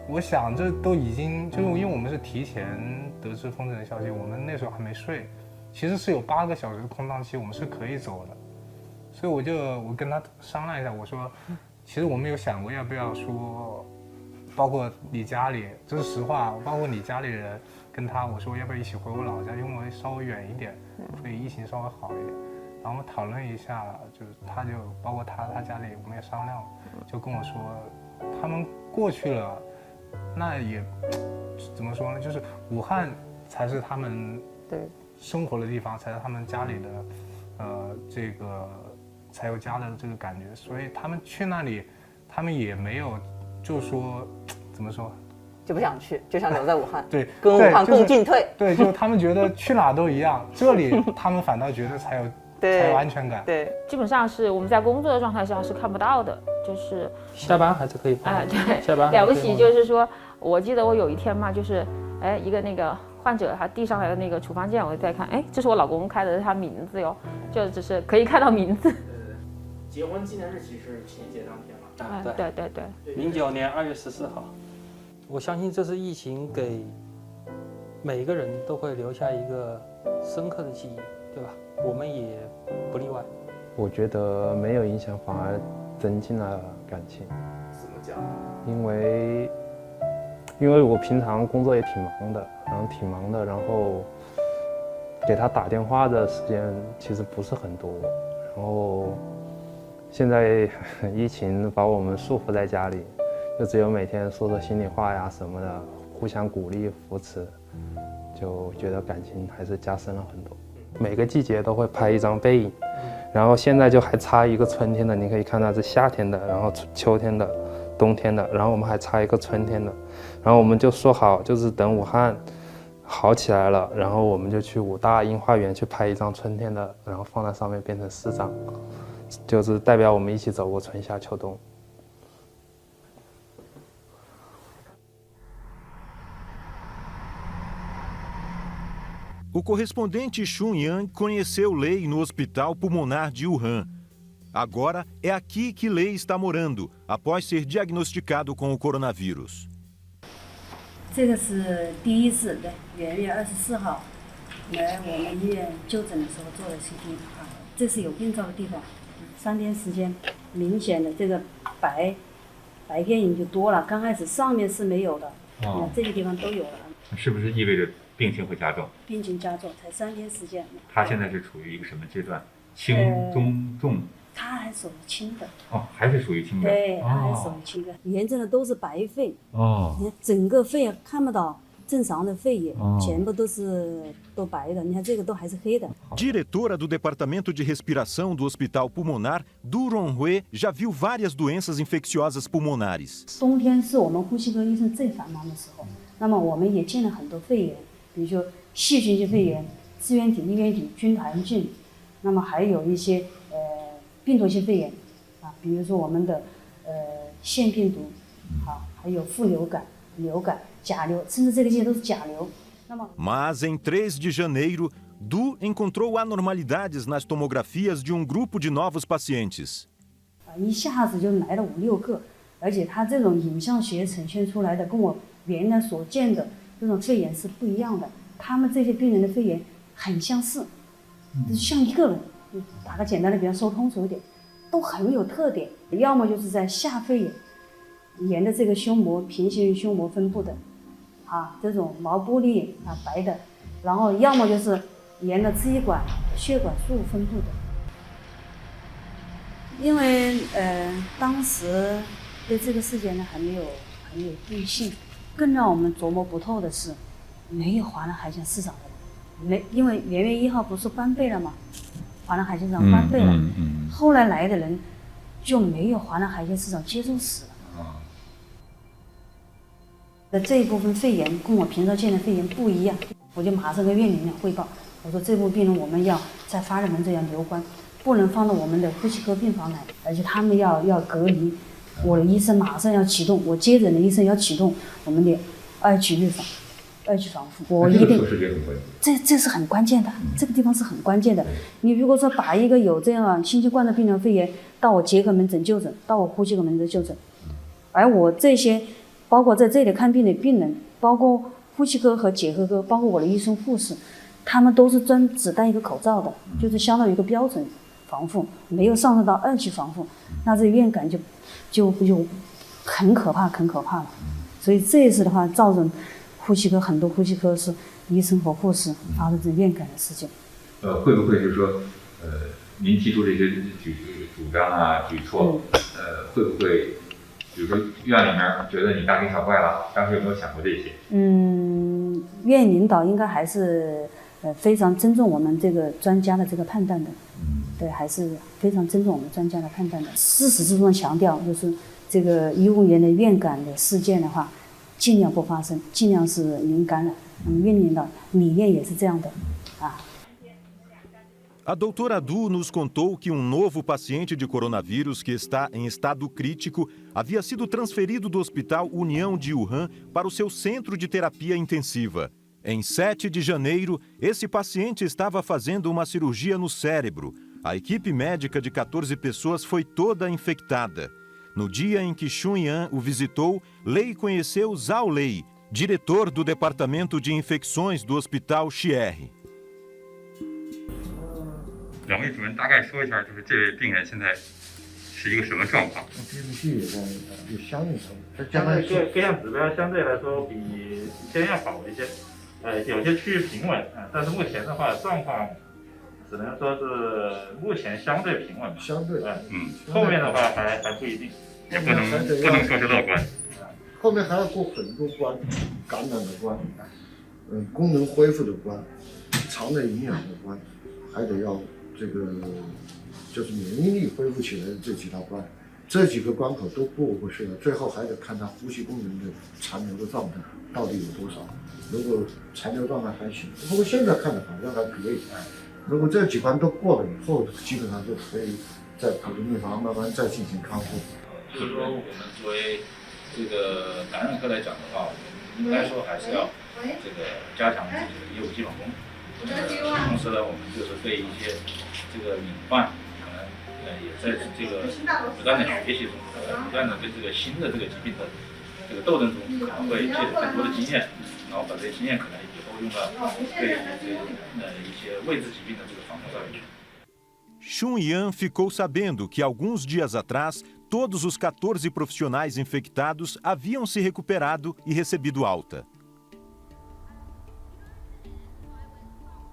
我想这都已经就是因为我们是提前得知封城的消息，我们那时候还没睡，其实是有8个小时的空档期，我们是可以走的，所以我跟他商量一下，我说其实我们有想过要不要说，包括你家里，这是实话，包括你家里人跟他，我说要不要一起回我老家，因为稍微远一点，所以疫情稍微好一点。然后我们讨论一下，就是他就包括他家里我们也商量，就跟我说他们过去了，那也怎么说呢？就是武汉才是他们生活的地方，才是他们家里的这个才有家的这个感觉，所以他们去那里，他们也没有就说怎么说。就不想去，就想留在武汉，对，跟武汉共进退。对，就是他们觉得去哪都一样，这里他们反倒觉得才有安全感。对，基本上是我们在工作的状态下是看不到的，就是下班还是可以拍。对，下班了不起就是说，我记得我有一天嘛，就是一个那个患者他递上来的那个处方笺，我在看，这是我老公开的，是他名字哟，就只是可以看到名字。结婚纪念日期是情人节当天嘛？对。09年2月14号。我相信这次疫情给每个人都会留下一个深刻的记忆，对吧？我们也不例外。我觉得没有影响，反而增进了感情。怎么讲？因为我平常工作也挺忙的，然后给他打电话的时间其实不是很多，然后现在疫情把我们束缚在家里。就只有每天说说心里话呀什么的，互相鼓励扶持，就觉得感情还是加深了很多。每个季节都会拍一张背影，然后现在就还差一个春天的，你可以看到是夏天的，然后秋天的，冬天的，然后我们还差一个春天的，然后我们就说好，就是等武汉好起来了，然后我们就去武大樱花园去拍一张春天的，然后放在上面变成4张，就是代表我们一起走过春夏秋冬。O correspondente Xun Yang conheceu Lei no Hospital Pulmonar de Wuhan. Agora é aqui que Lei está morando, após ser diagnosticado com o coronavírus. 这个是第一次的元月24号来我们医院就诊的时候做的 CT 这是有病灶的地方，3天时间，明显的这个白变影就多了，刚开始上面是没有的，这些地方都有了。是不是意味着病情会加重？病情加重，才3天时间。他现在是处于一个什么阶段？轻、中、重？他还属于轻的。还是属于轻的。对，他还属于轻的。炎症的都是白肺。你看整个肺看不到正常的肺液，全部都白的。你看这个都还是黑的。Diretora do Departamento de Respiração do Hospital Pulmonar, Du Ronhui, já viu várias doenças infecciosas pulmonares. 冬天是我们呼吸科医生最繁忙的时候，那么我们也见了很多肺炎，比如说细菌性肺炎、支原体、衣原体菌团菌，那么还有一些病毒性肺炎比如说我们的腺病毒还有副流感、流感、甲流，甚至这些都是甲流。 Mas em 3 de janeiro, Du encontrou anormalidades nas tomografias de um grupo de novos pacientes. 一下子就来了5、6个，而且他这种影像学呈现出来的跟我原来所见的这种肺炎是不一样的。他们这些病人的肺炎很相似，像一个人。打个简单的比方说通俗一点，都很有特点。要么就是在下肺炎，沿着这个胸膜平行于胸膜分布的，这种毛玻璃白的，然后要么就是沿着支气管、血管束分布的。因为当时对这个事件呢还没有定性，更让我们琢磨不透的是，没有华南海鲜市场的，因为元月1号不是关闭了吗？华南海鲜市场关闭了，后来来的人就没有华南海鲜市场接触史了。那这一部分肺炎跟我平常见的肺炎不一样，我就马上跟院领导汇报，我说这部病人我们要在发热门诊要留观，不能放到我们的呼吸科病房来，而且他们要隔离。我的医生马上要启动，我接诊的医生要启动我们的2级预防。2级防护，我一定，这是很关键的，这个地方是很关键的。你如果说把一个有这样新型冠状病毒肺炎到我结核门诊就诊，到我呼吸科门诊就诊，而我这些包括在这里看病的病人，包括呼吸科和结核科，包括我的医生护士，他们都是只戴一个口罩的，就是相当于一个标准防护，没有上升到2级防护，那这院感就很可怕，很可怕了。所以这一次的话，造成呼吸科很多呼吸科是医生和护士发生这院感的事情。会不会就是说，您提出这些主张啊、举措，会不会，比如说院里面觉得你大惊小怪了？当时有没有想过这些？院领导应该还是非常尊重我们这个专家的这个判断的，对，还是非常尊重我们专家的判断的。自始至终强调，就是这个15年的院感的事件的话，尽量不发生，尽量是零感染。院领导理念也是这样的啊。A doutora Du nos contou que novo paciente de coronavírus que está em estado crítico havia sido transferido do Hospital União de Wuhan para o seu centro de terapia intensiva. Em 7 de janeiro, esse paciente estava fazendo uma cirurgia no cérebro. A equipe médica de 14 pessoas foi toda infectada. No dia em que Xun Yan o visitou, Lei conheceu Zhao Lei, diretor do Departamento de Infecções do Hospital Xierre. 两位主任大概说一下，就是这位病人现在是一个什么状况？病绪也在有相应程度，相对各项指标相对来说比以前要好一些，有些趋于平稳，但是目前的话状况只能说是目前相对平稳，相对，后面的话还不一定，也不能说是乐观，后面还要过很多关，感染的关，功能恢复的关，肠内营养的关，还得要这个就是免疫力恢复起来的这几道关，这几个关口都过去了，最后还得看他呼吸功能的残留的状态到底有多少。如果残留状态还行，不过现在看的好像还可以。如果这几关都过了以后，基本上就可以在普通病房慢慢再进行康复。就是说，我们作为这个感染科来讲的话，我们应该说还是要这个加强自己的业务基本功。同时呢，我们就是对一些这个隐患，可能也在这个不断的学习中，不断的跟这个新的这个疾病的这个斗争中，可能会积累更多的经验，然后把这些经验可能以后用到对一些未知疾病的这个防控上面去。Xun Yan ficou sabendo que alguns dias atrás, todos os 14 profissionais infectados haviam se recuperado e recebido alta.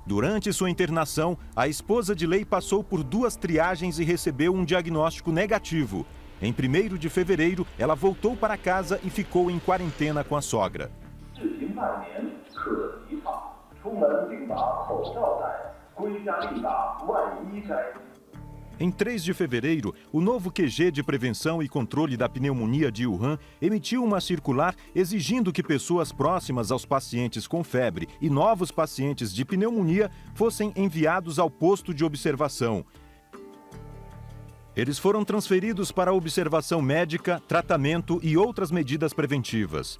Durante sua internação, a esposa de Lei passou por 2 triagens e recebeu um diagnóstico negativo. Em 1º de fevereiro, ela voltou para casa e ficou em quarentena com a sogra. Em 3 de fevereiro, o novo QG de Prevenção e Controle da Pneumonia de Wuhan emitiu uma circular exigindo que pessoas próximas aos pacientes com febre e novos pacientes de pneumonia fossem enviados ao posto de observação. Eles foram transferidos para observação médica, tratamento e outras medidas preventivas.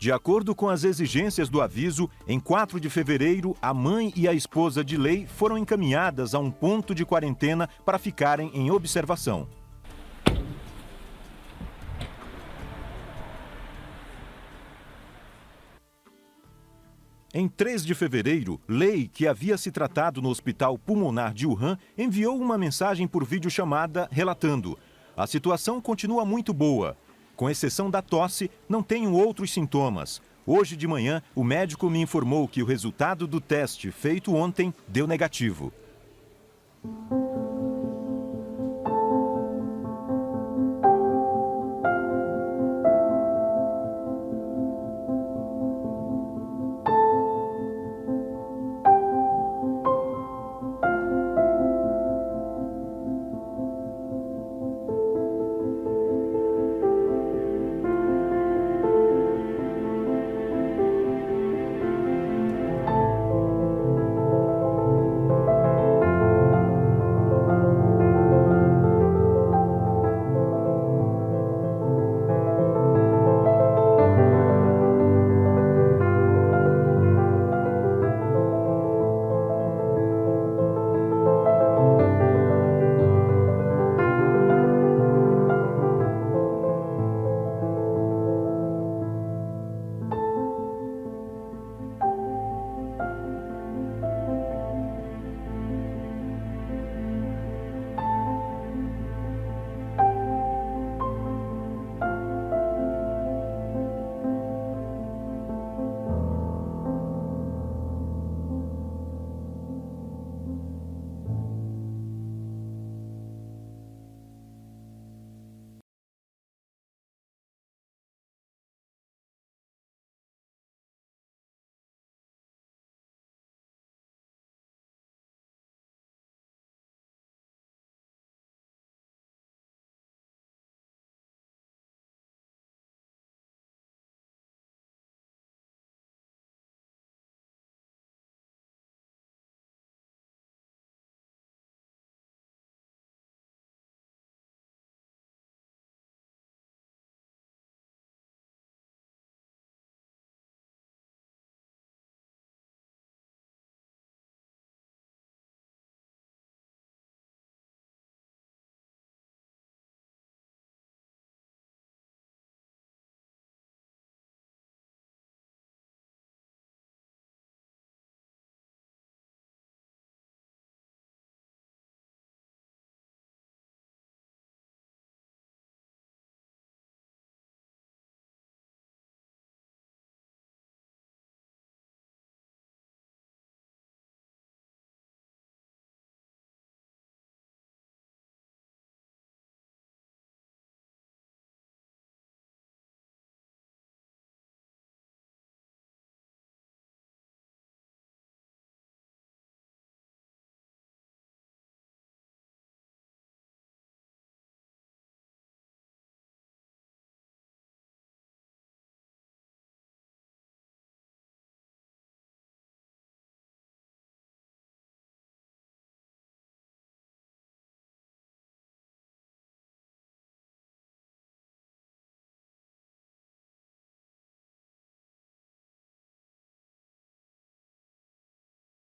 De acordo com as exigências do aviso, em 4 de fevereiro, a mãe e a esposa de Lei foram encaminhadas a um ponto de quarentena para ficarem em observação. Em 3 de fevereiro, Lei, que havia se tratado no Hospital Pulmonar de Wuhan, enviou uma mensagem por videochamada relatando: "A situação continua muito boa. Com exceção da tosse, não tenho outros sintomas. Hoje de manhã, o médico me informou que o resultado do teste feito ontem deu negativo."